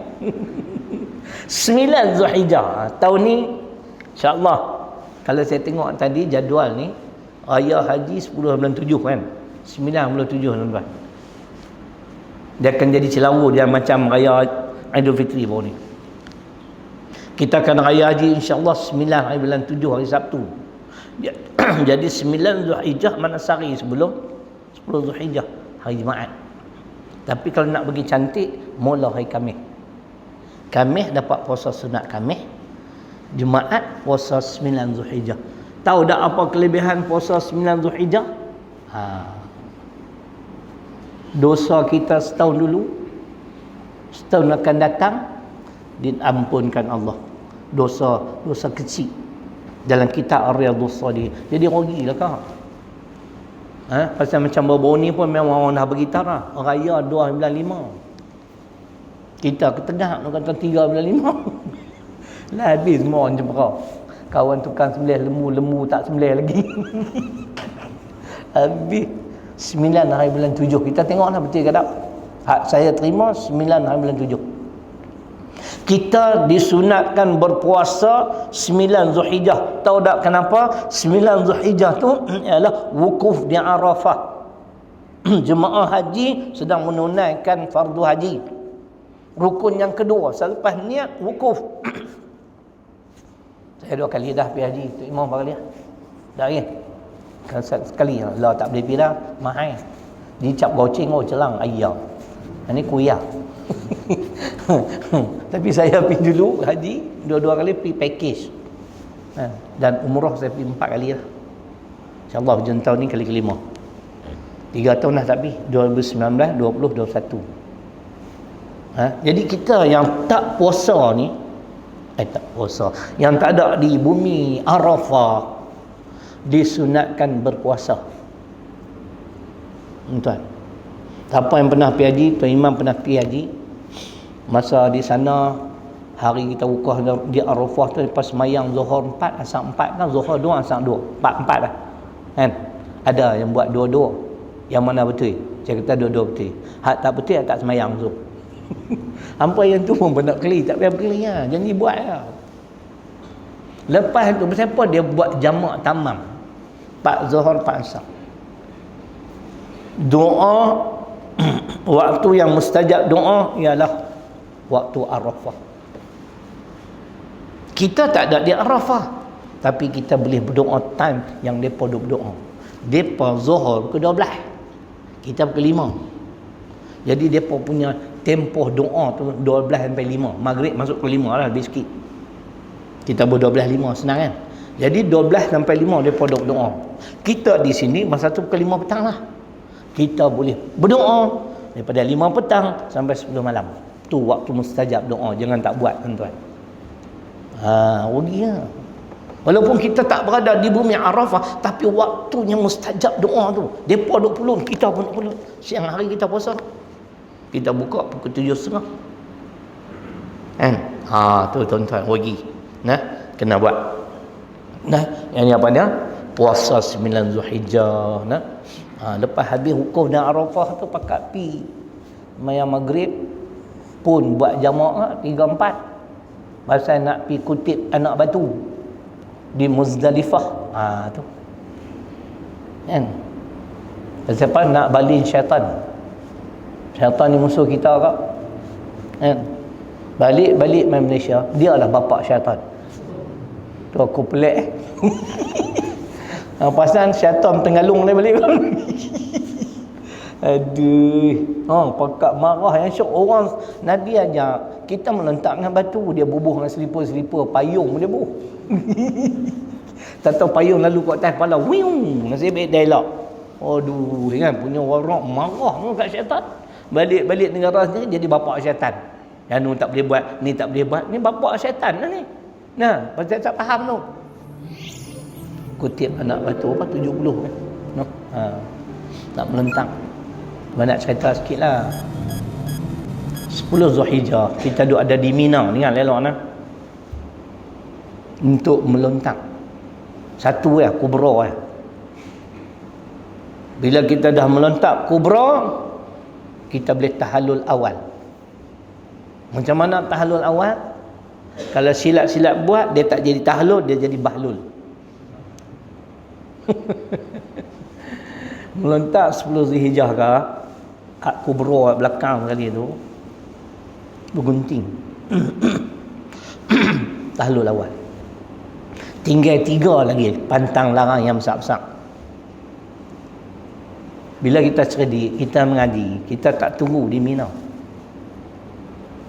9 Zulhijjah. Tahun ni insya-Allah kalau saya tengok tadi jadual ni raya haji 10 bulan 7 kan. 97 tuan-tuan. Dia akan jadi celawu dia macam raya Aidilfitri baru ni. Kita akan raya haji insya-Allah 9 bulan 7 hari Sabtu. Jadi 9 Zulhijjah mana sehari sebelum 10 Zulhijjah hari Jumaat. Tapi kalau nak bagi cantik mula hari Khamis. Khamis dapat puasa sunat Khamis. Jumaat puasa 9 Zulhijjah. Tahu tak apa kelebihan puasa 9 Zulhijjah? Dosa kita setahun dulu, setahun akan datang diampunkan Allah. Dosa kecil dalam kitab Ar-Riyadhus Shalihin. Jadi rugilah kau. Pasal macam baru ni pun memang orang dah beritahu dah. Raya 2.95. Kita ketengah nak kata 3.5. Lah habis semua orang jempera. Kawan tukang sembelih lembu tak sembelih lagi. Habis 9 hari bulan 7. Kita tengoklah betul ke tak? Hak saya terima 9 hari bulan 7. Kita disunatkan berpuasa 9 Zulhijjah. Tahu tak kenapa? 9 Zulhijjah tu ialah wukuf di Arafah. Jemaah haji sedang menunaikan fardu haji. Rukun yang kedua selepas niat wukuf. Saya 2 kali dah pergi haji. Tok Imam berapa kali dah? Dah lagi? Kan sekali lah tak boleh pergi dah. Mahal. Dicap goceng celang ayam. Ini kuya. Tapi saya pergi dulu haji 2 kali pergi package. Dan umrah saya pergi 4 kali lah. InsyaAllah hujung tahun ni kali kelima. 3 tahun dah tak pergi. 2019, 20, 21. Jadi kita yang tak puasa ni, tak puasa, yang tak ada di bumi Arafah, disunatkan berpuasa. Tuan, siapa yang pernah pergi haji, Tuan Imam pernah pergi haji, masa di sana hari kita wukuf di Arafah tu lepas semayang Zuhur 4 asar 4 kan, Zuhur 2 asar 2, 4 dah kan. Ada yang buat 2 yang mana betul? Saya kata 2 betul. Hak tak betul, hak tak semayang tu. Hampa yang tu pun nak keli, tak payah keli lah. Jangan dibuat lah. Lepas tu siapa dia buat jamak tamam 4 Zuhur 4 asar. Doa waktu yang mustajab doa ialah waktu Arafah. Kita tak ada di Arafah, tapi kita boleh berdoa time yang depa duk berdoa. Depa Zuhur ke 12, kita pukul 5. Jadi depa punya tempoh doa tu 12 sampai 5. Maghrib masuk pukul 5 lah, lebih sikit. Kita ber 12.5 senang kan. Jadi 12 sampai 5 depa duk doa. Kita di sini masa tu pukul 5 petang lah. Kita boleh berdoa daripada 5 petang sampai 10 malam. Tu waktu mustajab doa. Jangan tak buat tuan-tuan. Rugi lah. Walaupun kita tak berada di bumi Arafah, tapi waktunya mustajab doa tu. Depa duk pulun, kita pun duk pulun. Siang hari kita puasa, kita buka pukul 7.30 kan. Tu tuan-tuan rugi. Kena buat. Yang ni apa dia? Puasa 9 Zulhijjah. Lepas habis wukuf dan Arafah tu pakat pi mayang maghrib pun buat jamaah 3-4. Pasal nak pi kutip anak batu di Muzdalifah. Tu kan. Pasal apa? Nak balin syaitan. Syaitan ni musuh kita kak kan. Balik main Malaysia, dia lah bapak syaitan. Tu aku pelik. Pasal syaitan tenggalung dia balik. Aduh. Pakak marah yang syok. Orang Nabi ajar kita melentak dengan batu, dia bubuh dengan selipar-selipar payung dia bubuh. Tak tahu payung lalu kat atas kepala. Wiung, nasib baik dialog. Aduh, kan punya orang marah kat syaitan. Balik negara sendiri jadi bapak syaitan. Yang ni tak boleh buat, ni tak boleh buat. Ni bapak syaitan lah ni. Nah, pasal tak faham tu. Kutip anak batu apa 70 kan. No? Tak melentang. Mana nak cerita sikit lah. 10 Zulhijjah kita duduk ada di Mina ni kan lelok nah. Untuk melentang. Satu kubra. Bila kita dah melentak kubra, kita boleh tahallul awal. Macam mana tahallul awal? Kalau silat-silat buat, dia tak jadi tahallul, dia jadi bahlul. Melentak 10 Zulhijjah ke, kubra belakang kali tu bergunting. Tahallul awal. Tinggal 3 lagi pantang larang yang besar-besar. Bila kita cerdik, kita mengaji, kita tak tunggu di Mina.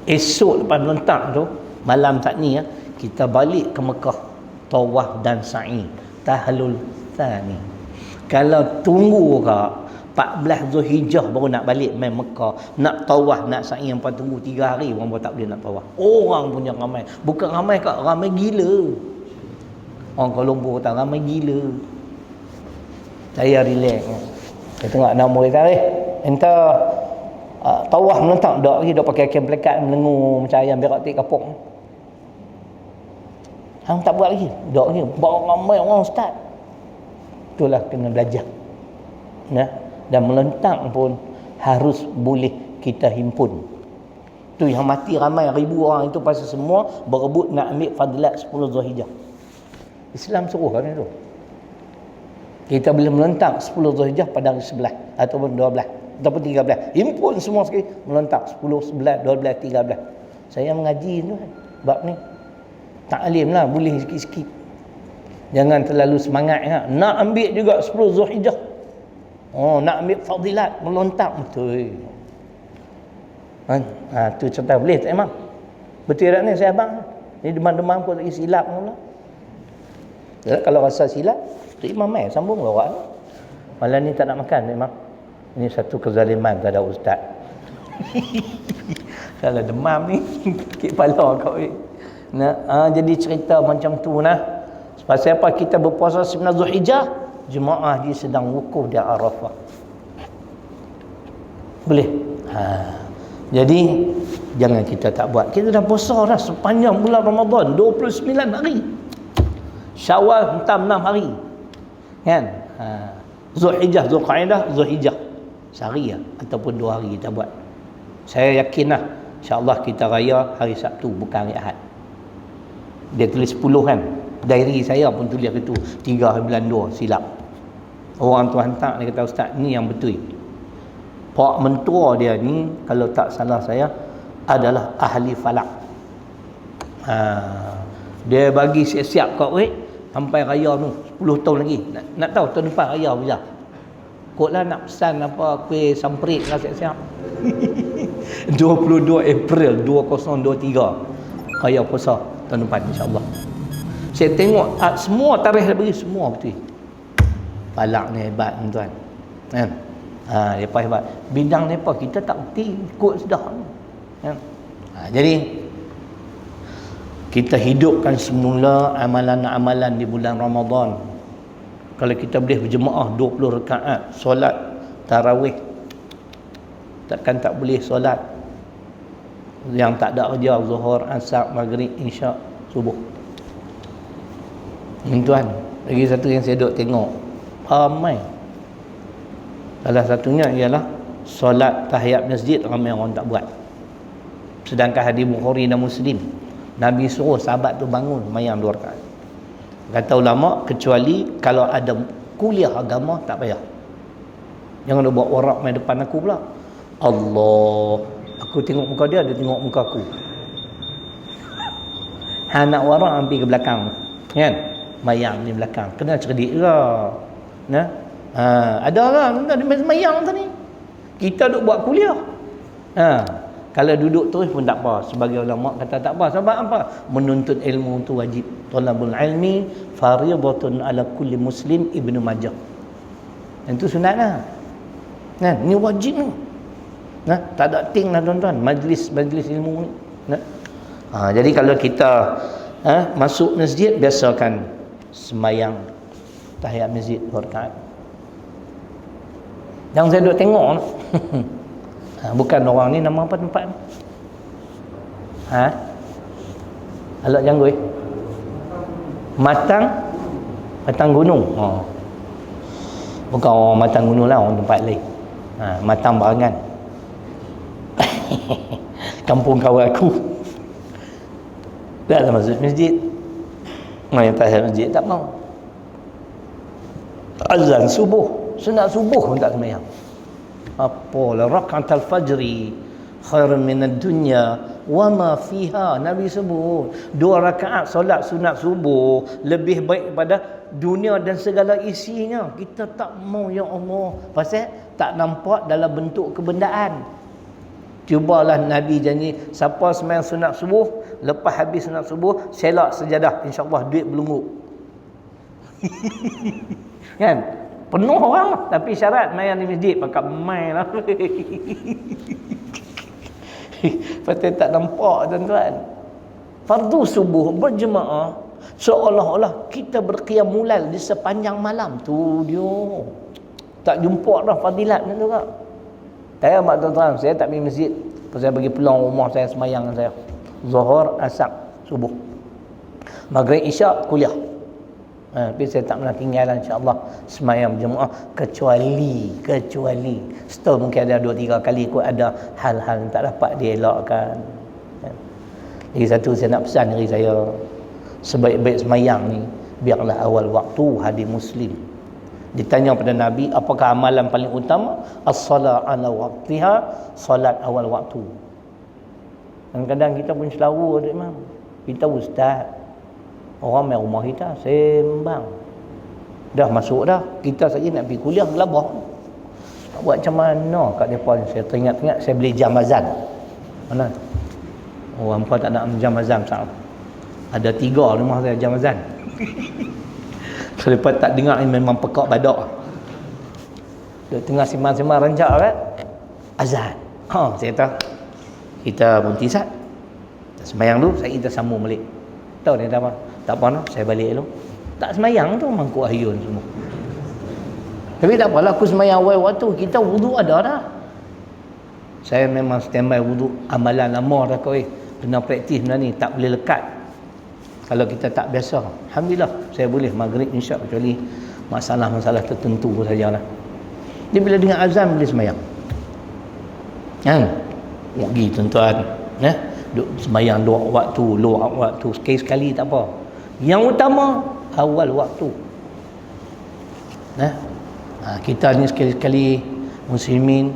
Esok lepas melentak tu, malam tak ni kita balik ke Mekah, tawaf dan sa'i, tahallul tsani. Kalau tunggu ke 14 Zulhijjah baru nak balik main Mekah, nak tawaf, nak sa'i, yang tunggu 3 hari orang pun tak boleh nak tawaf. Orang punya ramai, bukan ramai kak, ramai gila. Orang Kuala Lumpur kata ramai gila. Saya relax. Saya tengok nak murid tarikh, entah tawaf melentak dak lagi, dak pakai kain pelekat melengur macam ayam berak tik kapok. Hang tak buat lagi, dak lagi. Bawa ramai orang ustaz. Itulah kena belajar. Nah, dan melentak pun harus boleh kita himpun. Tu yang mati ramai ribu orang itu pasal semua berebut nak ambil fadilat 10 Zulhijjah. Islam suruh kan itu. Kita boleh melentak 10 Zulhijjah pada hari 11 ataupun 12 ataupun 13. Himpun semua sekali melentak 10, 11, 12, 13. Saya mengaji tu kan, bab ni. Taklim lah, boleh sikit-sikit. Jangan terlalu semangat kan. Nak ambil juga 10 Zulhijjah. Oh, nak ambil fadilat, melontak betul. Kan? Tu cerita boleh tak emang? Betul tak ni saya abang? Ni demam-demam pun lagi silap pula. Kalau rasa silap, tu imam mai sambung lorak. Malam ni tak nak makan memang. Ini satu kezaliman terhadap ustaz. Kalau demam ni sakit kepala kau ni. Nah, jadi cerita macam tu nah. Pasal apa kita berpuasa 9 Zulhijjah? Jemaah dia sedang wukuf di Arafah. Boleh? Jadi jangan kita tak buat. Kita dah puasa dah sepanjang bulan Ramadan 29 hari. Syawal entam 6 hari. Kan? Zulhijjah, Zulqa'dah, Zulhijjah. Sehari ataupun 2 hari kita buat. Saya yakinlah insya-Allah kita raya hari Sabtu bukan hari Ahad. Dia tulis 10 kan. Diary saya pun tulis itu 392 silap. Orang tu hantar dia kata ustaz ni yang betul. Pak mentua dia ni kalau tak salah saya adalah ahli falak. Dia bagi siap-siap kat weh sampai raya tu 10 tahun lagi. Nak tahu tahun depan raya bila? Kotlah nak pesan apa kuih samprit lah siap-siap. 22 April 2023 raya puasa tahun depan insya-Allah. Saya tengok semua tarikh dia bagi semua betul. Falak ni hebat tuan. Kan? Depa hebat. Bidang depa kita tak reti ikut sedah. Kan? Jadi kita hidupkan semula amalan-amalan di bulan Ramadan. Kalau kita boleh berjemaah 20 rakaat solat tarawih, takkan tak boleh solat yang tak ada kerja zuhur, asar, maghrib, isyak, subuh. Tuan, lagi satu yang saya duk tengok ramai. Salah satunya ialah solat tahiyat masjid ramai orang tak buat. Sedangkan hadis Bukhari dan Muslim, Nabi suruh sahabat tu bangun mayang 2 rakaat. Kata ulama kecuali kalau ada kuliah agama tak payah. Jangan dia buat warak main depan aku pula. Allah, aku tengok muka dia, dia tengok muka aku. Nak warak ambil ke belakang. Kan? Mayang di belakang. Kena cerdik lah. Nah. Ada lah dia mayang tadi. Kita duk buat kuliah. Kalau duduk terus pun tak apa. Sebagai ulama kata tak apa. Sebab apa? Menuntut ilmu tu wajib. Talabul ilmi fardhatun ala kulli muslim, Ibnu Majah. Itu sunat lah. Nah, ni wajib ni. Nah, tak ada ting lah tuan-tuan. Majlis ilmu ni. Nah. Jadi kalau kita masuk masjid, biasakan sembahyang tahiyat masjid 2 rakaat. Yang saya duduk tengok bukan orang ni, nama apa tempat ni? Alat Janggui? Matang Gunung. Bukan orang Matang Gunung lah, orang tempat lain. Matang Barangan. Kampung kawan aku. Tak ada masuk masjid. Yang tahiyat masjid tak mau. Azan subuh, sunat subuh pun tak sembahyang. Apalah rakaatul fajri khairun minad dunya wa ma fiha. Nabi sebut 2 rakaat solat sunat subuh lebih baik pada dunia dan segala isinya. Kita tak mau, ya Allah, pasal tak nampak dalam bentuk kebendaan. Cubalah Nabi janji, siapa sembahyang sunat subuh, lepas habis sunat subuh selak sejadah, insya-Allah duit berlungguk. Kan? Penuh orang lah. Tapi syarat main di masjid pakai main lah. Pasal tak nampak tuan-tuan. Fardu subuh berjemaah seolah-olah kita berqiyam mulal di sepanjang malam tu dia. Tak jumpa dah fadilat ni tu kak. Saya mak tuan-tuan, saya tak pergi masjid. Saya bagi peluang rumah saya semayang saya. Zuhur, Asar, subuh. Maghrib, Isyak, kuliah. Tapi saya tak pernah tinggal insya-Allah semayang berjemaah kecuali setahun mungkin ada 2-3 kali kot ada hal-hal yang tak dapat dielakkan. Lagi satu saya nak pesan diri saya, sebaik-baik semayang ni biarlah awal waktu hadir muslim. Ditanya pada Nabi, apakah amalan paling utama? As-salat ala waqtiha, salat awal waktu. Kadang-kadang kita pun selalu ada imam. Kita ustaz, orang main rumah kita sembang. Dah masuk dah, kita saja nak pergi kuliah gelabah. Nak buat macam mana kat depa ni? Saya teringat-ingat saya beli jam azan. Mana? Oh, hampa tak nak jam azan sah. Ada 3 rumah saya jam azan. Selepas tak dengar ni memang pekak badak. Duk tengah simang-simang rancak kan? Azan. Saya kata kita berhenti sat. Sembayang dulu, kita sambung balik. Tahu dia kata apa? Tak apa nak, saya balik dulu. Tak sembayang tu mangkuk ayun semua. Tapi tak apalah, aku sembayang awal waktu. Kita wudu ada dah. Saya memang standby wudu. Amalan lama dah kau kena praktis benda ni. Tak boleh lekat kalau kita tak biasa. Alhamdulillah saya boleh maghrib insya, kecuali masalah-masalah tertentu sajalah. Dia bila dengar azan boleh sembahyang. Kan? Pergi tuan-tuan, duk sembahyang 2 waktu, sekali-sekali tak apa. Yang utama awal waktu. Kita ni sekali-sekali muslimin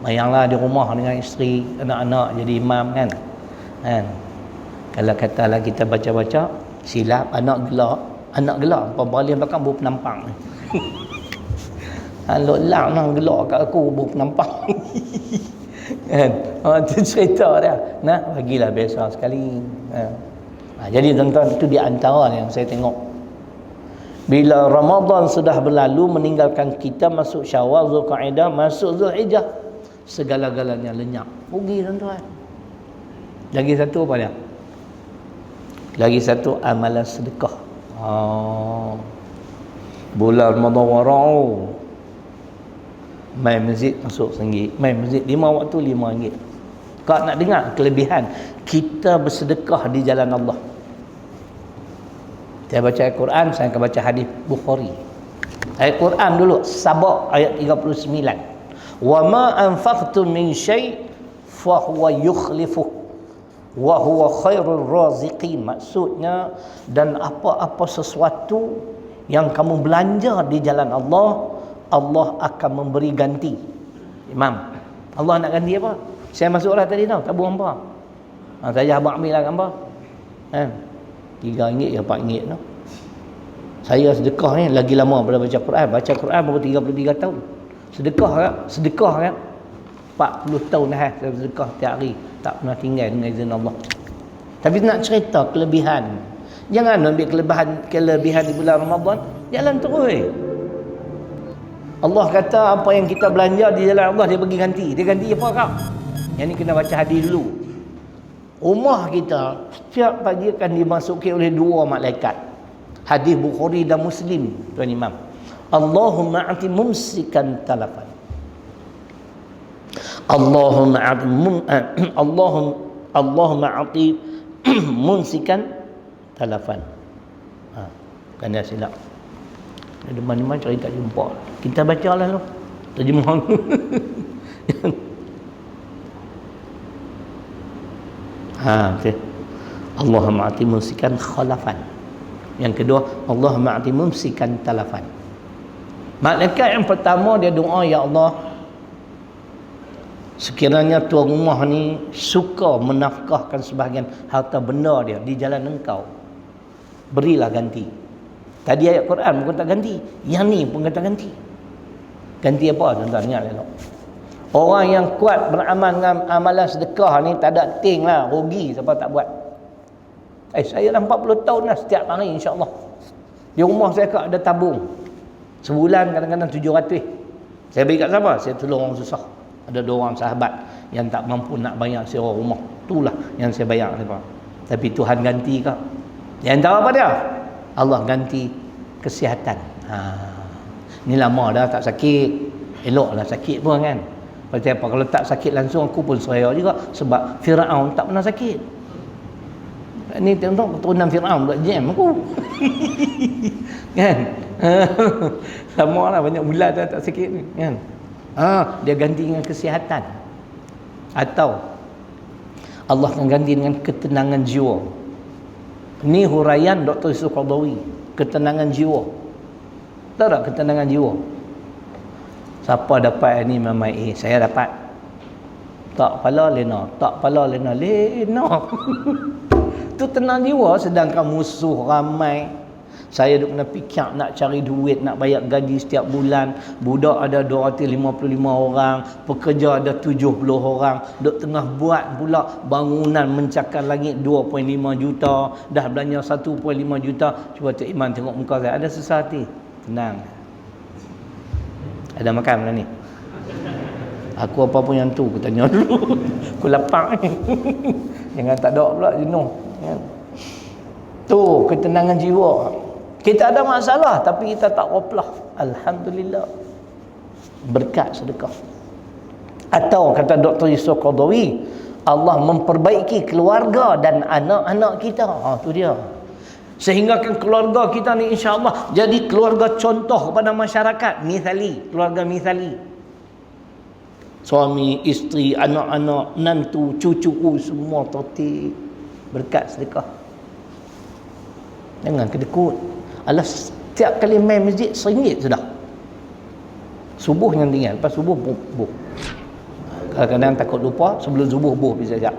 bayanglah di rumah dengan isteri, anak-anak jadi imam kan. Kalau katalah kita baca-baca silap, anak gelak pembalih belakang baru penampang. Lok-lak nang gelak kat aku baru penampang. Kan? Itu cerita dia. Bagilah biasa sekali. Jadi tuan-tuan, itu di antara yang saya tengok. Bila Ramadan sudah berlalu, meninggalkan kita masuk Syawal, Zulqa'dah, masuk Zulhijjah, segala-galanya lenyap. Rugi tuan-tuan. Lagi satu apa dia? Lagi satu amalan sedekah. Bulan Ramadan warau. Main masjid masuk RM1. Main masjid 5 waktu RM5. Kau nak dengar kelebihan kita bersedekah di jalan Allah. Saya baca Al-Quran, saya akan baca hadis Bukhari. Ayat Quran dulu, Sabah ayat 39. Wa ma anfaqtum min syai' fa huwa yukhlifuh wa huwa khairur raziqin. Maksudnya, dan apa-apa sesuatu yang kamu belanja di jalan Allah, Allah akan memberi ganti. Imam, Allah nak ganti apa? Saya masuk lah tadi tau, tabung hampa. Saya abang ambil lah hampa. RM3 ya RM4 tu. Saya sedekah ni lagi lama pada baca Quran. Baca Quran baru 33 tahun. Sedekah kan? 40 tahun dah saya sedekah tiap hari. Tak pernah tinggal dengan izin Allah. Tapi nak cerita kelebihan. Jangan ambil kelebihan di bulan Ramadan, jalan terus. Allah kata apa yang kita belanja di jalan Allah dia bagi ganti. Dia ganti apa kau? Yang ni kena baca hadis dulu. Rumah kita setiap pagi akan dimasuki oleh 2 malaikat. Hadis Bukhari dan Muslim, tuan Imam. Allahumma ati mumsikan talafan. Allahumma ati mumsikan talafan. Kena silap. Ada mana-mana cari tak jumpa. Kita baca lah tu. Terjemahan. Okay. Allahumma ati mumsikan khalafan. Yang kedua, Allahumma ati mumsikan talafan. Malaikat yang pertama dia doa, ya Allah, sekiranya tuan rumah ni suka menafkahkan sebahagian harta benda dia di jalan Engkau, berilah ganti. Tadi ayat Quran pun tak ganti, yang ni pun kata ganti. Ganti apa tuan-tuan? Ingat elok. Orang yang kuat beramal dengan amalan sedekah ni tak ada ting lah, rugi siapa tak buat. Saya dah 40 tahun dah setiap hari insya-Allah. Di rumah saya ada tabung. Sebulan kadang-kadang 700. Saya bagi kat siapa? Saya tolong orang susah. Ada 2 orang sahabat yang tak mampu nak bayar sewa rumah. Itulah yang saya bayar mereka. Tapi Tuhan ganti kau. Yang tahu apa dia? Allah ganti kesihatan. Ni lama dah tak sakit. Eloklah sakit pun kan. Pasal apa? Kalau tak sakit langsung aku pun seraya juga. Sebab Firaun tak pernah sakit. Ni tengok keturunan Firaun buat jam aku. Kan? Lama lah banyak bulan dah tak sakit ni. Kan? Dia ganti dengan kesihatan. Atau Allah akan ganti dengan ketenangan jiwa. Ni huraian Dr. Yusuf Qaradawi. Ketenangan jiwa. Tahu tak ketenangan jiwa? Siapa dapat ni mamai? Saya dapat. Tak pala lena. Tak pala lena. Lena. Tu tenang jiwa. Sedangkan musuh ramai. Saya duk kena fikir nak cari duit, nak bayar gaji setiap bulan. Budak ada 255 orang, pekerja ada 70 orang. Duk tengah buat pula bangunan mencakar langit 2.5 juta. Dah belanja 1.5 juta. Cuba Cik Iman tengok muka saya. Ada susah hati? Tenang. Ada makan mana ni? Aku apa pun yang tu, aku tanya dulu. Aku lapar ni. Jangan tak ada pula jenuh. Tu ketenangan jiwa. Kita ada masalah tapi kita tak oplah. Alhamdulillah. Berkat sedekah. Atau kata Dr. Yusuf Qaradawi, Allah memperbaiki keluarga dan anak-anak kita. Tu dia. Sehingga kan keluarga kita ni insya-Allah jadi keluarga contoh kepada masyarakat. Misali, keluarga misali. Suami, isteri, anak-anak, menantu, cucu semua tertib. Berkat sedekah. Jangan kedekut. Alah, setiap kali main masjid RM1 sudah. Subuh yang tinggal. Lepas subuh buh. Kadang-kadang takut lupa, sebelum subuh buh bisa sekejap.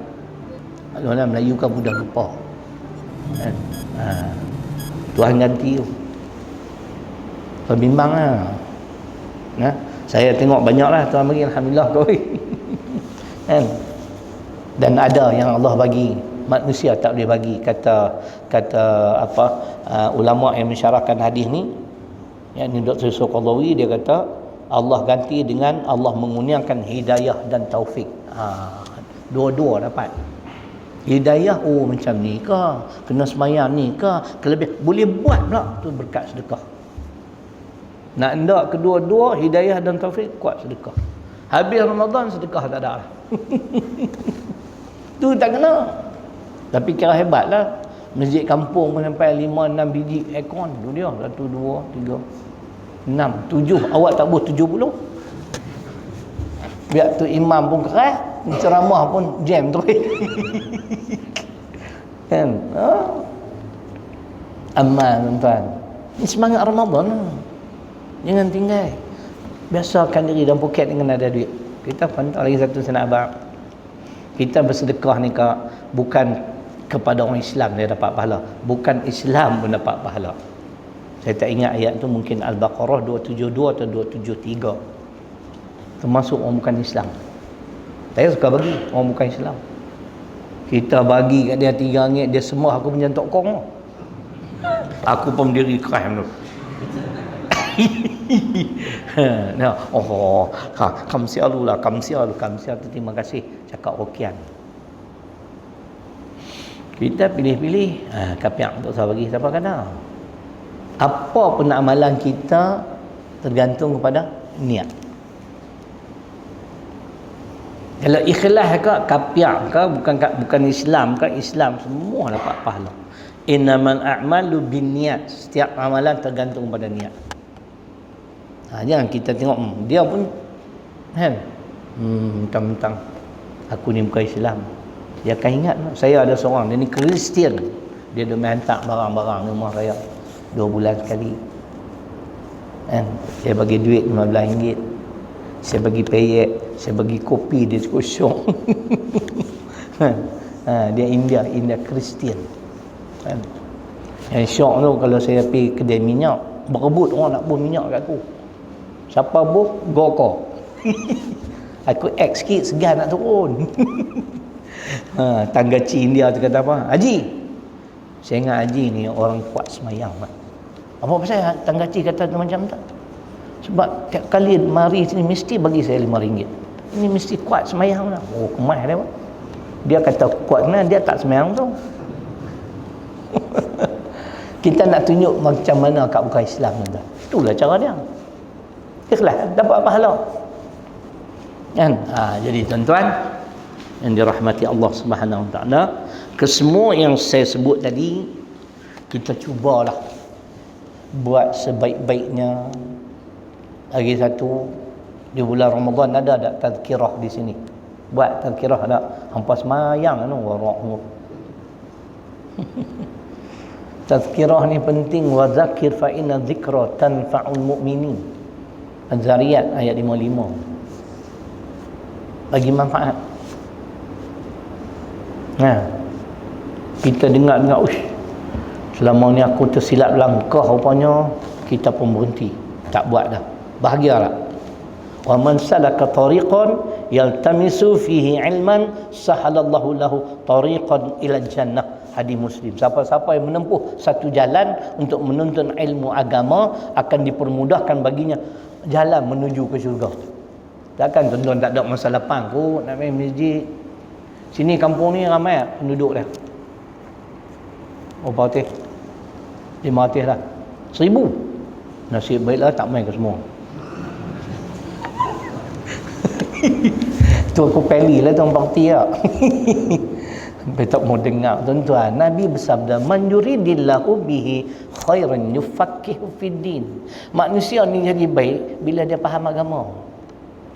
Orang Melayu kan mudah lupa. Kan? Tuhan ganti tu. Tuan bimbang lah. Saya tengok banyak lah Tuhan bagi, alhamdulillah kau. Kan? Dan ada yang Allah bagi, manusia tak boleh bagi. Kata ulama yang mensyarahkan hadis ni, yakni Dr. Yusuf Qaradawi, dia kata Allah ganti dengan Allah mengurniakan hidayah dan taufik. Dua-dua dapat. Hidayah, macam ni ke, kena semayang ni ke, kelebihan boleh buat pula, tu berkat sedekah. Nak hendak kedua-dua hidayah dan taufik, kuat sedekah. Habis Ramadan sedekah tak ada lah. Tu tak kena. Tapi kira hebat lah. Masjid kampung pun sampai 5-6 biji aircon. Tu dia. 1, 2, 3, 6, 7. Awak tak buat 70. Biar tu imam pun keras, ceramah pun jam tu. Kan? Amal tuan-tuan. Ini semangat Ramadan lah. Jangan tinggal. Biasakan diri dalam poket dengan ada duit. Kita pantas lagi satu saya nak abang. Kita bersedekah ni bukan kepada orang Islam dia dapat pahala. Bukan Islam pun dapat pahala. Saya tak ingat ayat tu, mungkin Al-Baqarah 272 atau 273. Termasuk orang bukan Islam. Saya suka bagi orang bukan Islam. Kita bagi kat dia RM3, dia semua aku punya tokong. Aku pun diri crime tu. Nah, kamsialu lah, kamsialu terima kasih cakap hokian. Kita pilih-pilih, kapiak untuk saya bagi siapa kena. Apa pun amalan kita tergantung kepada niat. Kalau ikhlas ke kapiak ke bukan Islam ke, Islam semua dapat pahala. Innamal a'malu binniyat. Setiap amalan tergantung pada niat. Jangan kita tengok dia pun kan mentang-mentang aku ni bukan Islam. Dia akan ingat saya ada seorang dia ni Kristian. Dia dah hantar barang-barang rumah saya 2 bulan sekali. Kan? Saya bagi duit RM15. Saya bagi peyek, saya bagi kopi, dia cukup syok. Dia India Kristian. Kan? Yang syok tu kalau saya pergi kedai minyak, berebut orang nak buh minyak kat aku. Siapa buh? Goko. Aku X sikit, segan nak turun. Tangga Cik India tu kata apa? Haji. Saya ingat Haji ni orang kuat semayang. Apa pasal tangga Cik kata macam tu? Sebab tiap kali mari sini mesti bagi saya RM5. Ini mesti kuat semayang lah. Oh, kemah dia. Dia kata kuat mana, dia tak semayang tu. Kita nak tunjuk macam mana kat bukan Islam tu. Itulah cara dia. Ikhlas, dapat pahala. Kan? Jadi tuan-tuan yang dirahmati Allah Subhanahu Wa Taala, kesemua yang saya sebut tadi kita cubalah buat sebaik-baiknya. Lagi satu, di bulan Ramadan ada tazkirah di sini. Buat tazkirah tak? Hampa semayang tu warak. Tazkirah ni penting. Wa zakir fa inna dzikra tanfa'ul mu'minin. Az-Zariyat ayat 55. Bagi manfaat. Kita dengar selama ni aku tersilap langkah rupanya, kita pun berhenti. Tak buat dah. Bahagialah. Wa man salaka tariqan yaltamisu fihi ilman sahalallahu lahu tariqan ila jannah. Hadis Muslim. Siapa-siapa yang menempuh satu jalan untuk menuntut ilmu agama akan dipermudahkan baginya jalan menuju ke syurga. Takkan tuan-tuan tak ada masa lapang kot nak main masjid. Sini kampung ni ramai penduduk dah. Berapa hati? 5 hati lah. 1000. Nasib baiklah tak main ke semua. Tu aku peli lah tuan parti lah. Sampai tak mau dengar tuan-tuan. Nabi bersabda, man yuridillahu bihi khairan yufaqihu fid din. Manusia ni jadi baik bila dia faham agama.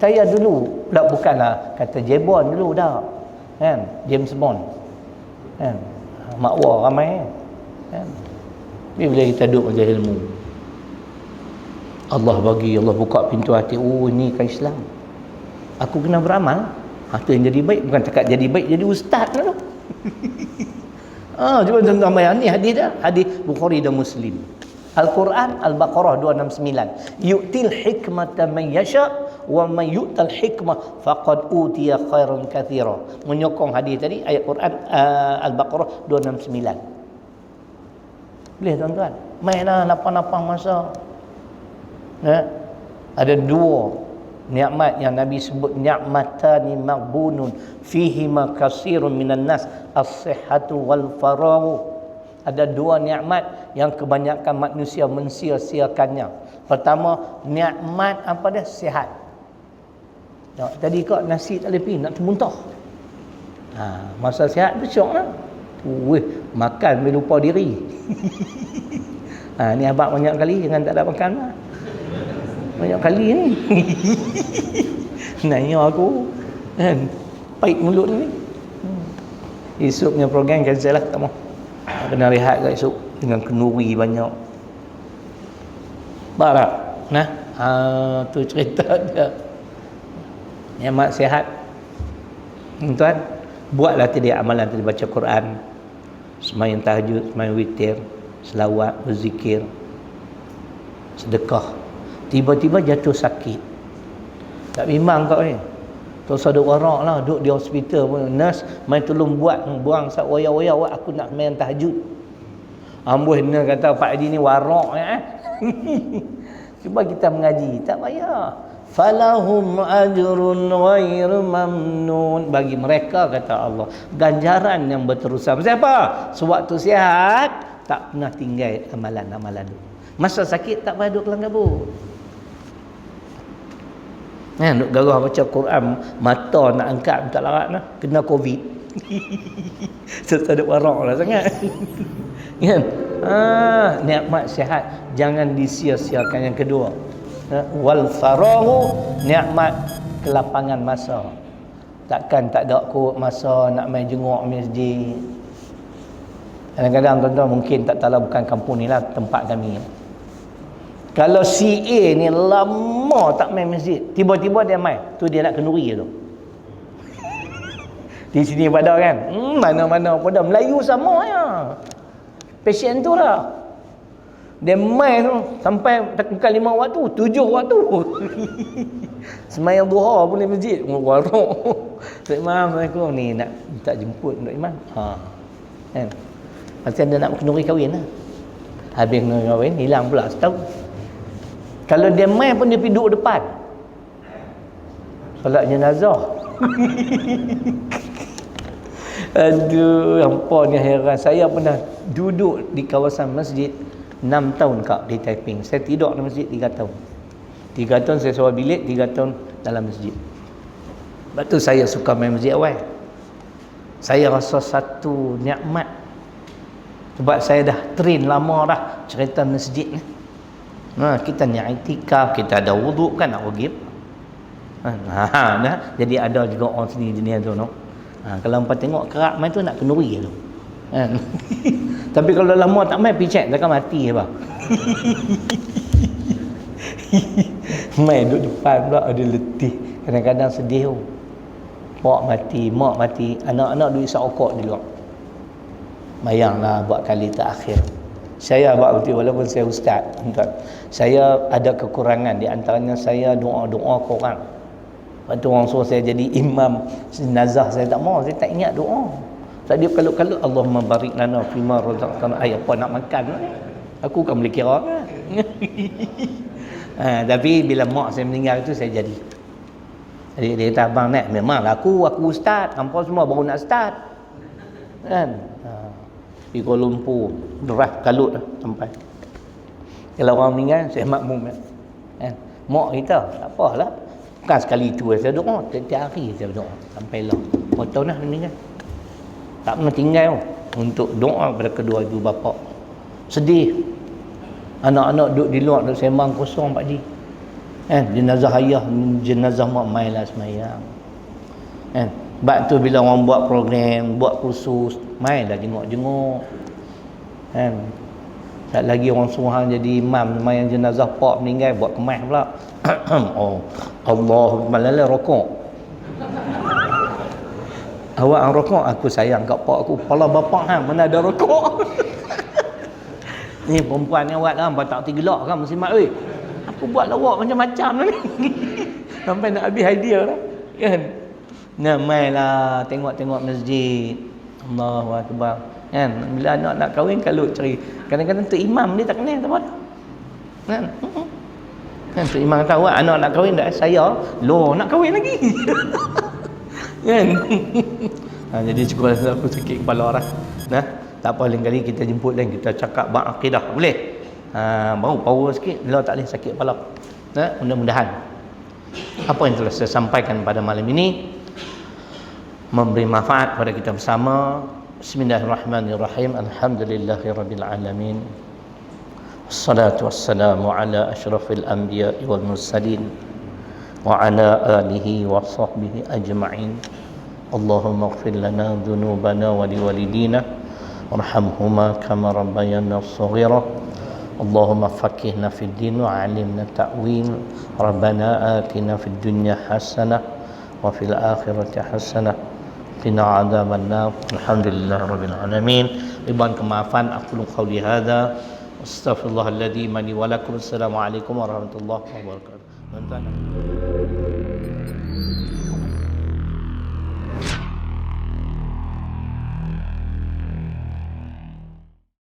Saya dulu bukanlah kata Jebon dulu dah. Kan? James Bond. Kan? Makwa ramai kan. Bila kita duduk belajar ilmu, Allah bagi, Allah buka pintu hati. Oh, ini kan Islam. Aku kena beramal. Itu yang jadi baik. Bukan cakap jadi baik, jadi ustaz lah tu. Cuba tuan-tuan bayang ni hadis dah. Hadis Bukhari dan Muslim. Al-Quran Al-Baqarah 269. Yu'til hikmata man yasha wa man yu'tal hikmah faqad utiya khairan katsira. Menyokong hadis tadi ayat Quran Al-Baqarah 269. Boleh tuan-tuan. Mainlah napang-napang masa. Ada 2 nikmat yang Nabi sebut, ni'matani maghbunun fihi ma katsirun minan nas, as-sihhatu wal faragh. Ada 2 nikmat yang kebanyakan manusia mensia-siakannya. Pertama, nikmat apa dia? Sihat. Tadi kau nasi tak lebih nak termuntah. Masa sihat tu syoklah. Makan boleh lupa diri. Ni abang banyak kali jangan tak ada makan lah. Banyak kali ni. Nanya aku kan, pahit mulut ni. Esoknya program cancel lah, tak mau. Kena rehat kat esok dengan kenduri banyak. Barak. Tu cerita dia. Nikmat sihat. Tuan, buatlah tadi amalan tadi, baca Quran, sembahyang tahajud, sembahyang witir, selawat, berzikir, sedekah. Tiba-tiba jatuh sakit. Tak bimbang kau ni. Tu saduk warak lah, duduk di hospital pun. Nurse mai tolong buang sat waya-waya, aku nak main tahajud. Ambuh nurse kata Pak Haji ni warak Cuba kita mengaji, tak payah. Falahum ajrun ghairu mamnun. Bagi mereka, kata Allah, ganjaran yang berterusan. Pasal apa? Sewaktu sihat tak pernah tinggal amalan-amalan tu. Masa sakit tak payah duduk kelang kabut. Duk garah baca Quran, mata nak angkat tak larat lah, kena Covid. Sedap warak lah sangat. Kan? Nikmat sihat jangan disia-siakan. Yang kedua, wal farahu, nikmat kelapangan masa. Takkan tak ada kot masa nak main jenguk masjid. Kadang-kadang tuan-tuan mungkin tak tahu, bukan kampung ni lah, tempat kami. Kalau si A ni lama tak main masjid, tiba-tiba dia main, tu dia nak kenduri tu. Di sini pada kan, mana-mana pada Melayu sama ya. Pasien tu lah. Dia main tu sampai bukan 5 waktu, 7 waktu. Sembahyang duha pun di masjid. Warok. Tok Imam, Assalamualaikum, ni nak minta jemput Tok Imam. Kan. Pasal dia nak kenduri kahwin lah. Habis kenduri kahwin, hilang pula setahun. Kalau dia main pun dia pergi duduk depan solat jenazah. Aduh, nampaknya heran. Saya pernah duduk di kawasan masjid 6 tahun Kak di Taiping. Saya tidur dalam masjid 3 tahun. 3 tahun saya sewa bilik, 3 tahun dalam masjid. Sebab tu saya suka main masjid awal. Saya rasa satu nikmat. Sebab saya dah train lama dah cerita masjid ni. Kita ni i'tikaf, kita ada wuduk kan, nak wajib. Jadi ada juga orang sini jenis tu no. Kalau hangpa tengok kerak main tu nak kenduri tu. Tapi kalau lama tak main pergi check, takkan mati apa. Main duduk depan pula ada letih. Kadang-kadang sedih tu. Pak mati, mak mati, anak-anak duduk isap okok di luar. Bayanglah buat kali terakhir. Saya buat betul, walaupun saya ustaz, saya ada kekurangan. Di antaranya saya doa-doa korang. Lepas tu orang suruh saya jadi imam jenazah, saya tak mau, saya tak ingat doa. Sebab dia kalut-kalut, Allahumma barik lana fima razaqtana. Apa nak makan ni? Aku kan boleh kira kan. Tapi bila mak saya meninggal tu, saya jadi. Jadi dia kata, abang Nek, memanglah aku ustaz, hampa semua baru nak start. Kan? Di Kuala Lumpur derah kalut dah sampai. Kalau orang meninggal saya makmum kan. Mak kita tak apalah. Bukan sekali itu saya doa, setiap hari saya doa sampai lah. Tahun dah meninggal. Tak pernah tinggal untuk doa kepada kedua ibu bapa. Sedih. Anak-anak duduk di luar, duduk sembang kosong Pak Ji. Kan jenazah ayah, jenazah mak mailah semayang. Kan? Sebab tu bila orang buat program, buat kursus, mainlah jenguk-jenguk. Kan? Tak lagi orang suruh jadi imam semayang jenazah pak meninggal, buat kemas pula. Oh, Allah malala rokok. Awak rokok, aku sayang kat pak aku. Kepala bapak mana ada rokok. Ni perempuan ni awak lah, tak tergelak kan muslimat oi. Aku buat lawak macam-macam ni. Sampai nak habis idea dah. Kan? Nah, mainlah tengok-tengok masjid. Allahu akbar. Kan? Bila anak nak kahwin kalut cari. Kadang-kadang tu imam dia tak kenal tak apa. Kan? Kan tu imam tahu anak nak kahwin dah, saya loh nak kahwin lagi. Kan? Jadi cukup aku sakit kepala dah. Nah, tak apa lain kali kita jemput lain, kita cakap bab akidah boleh. Baru power sikit, bila tak boleh sakit kepala. Nah, mudah-mudahan apa yang telah saya sampaikan pada malam ini memberi manfaat pada kita bersama. Bismillahirrahmanirrahim. Alhamdulillahirabbil alamin. Wassalatu wassalamu ala asyrafil anbiya'i wal mursalin wa ala alihi wa sahbihi ajma'in. Allahumma ighfir lana dhunubana wa liwalidina warhamhuma kama rabbayana shaghira. Allahumma faqihna fid din wa 'allimna ta'wil. Rabbana atina fid dunya hasanah wa fil akhirati hasanah qina 'adzaban nar. Alhamdulillahirabbil alamin. Ribuan kemaafan, aqulu qouli hadza astaghfirullahaladzim li wa lakum. Assalamualaikum warahmatullahi wabarakatuh.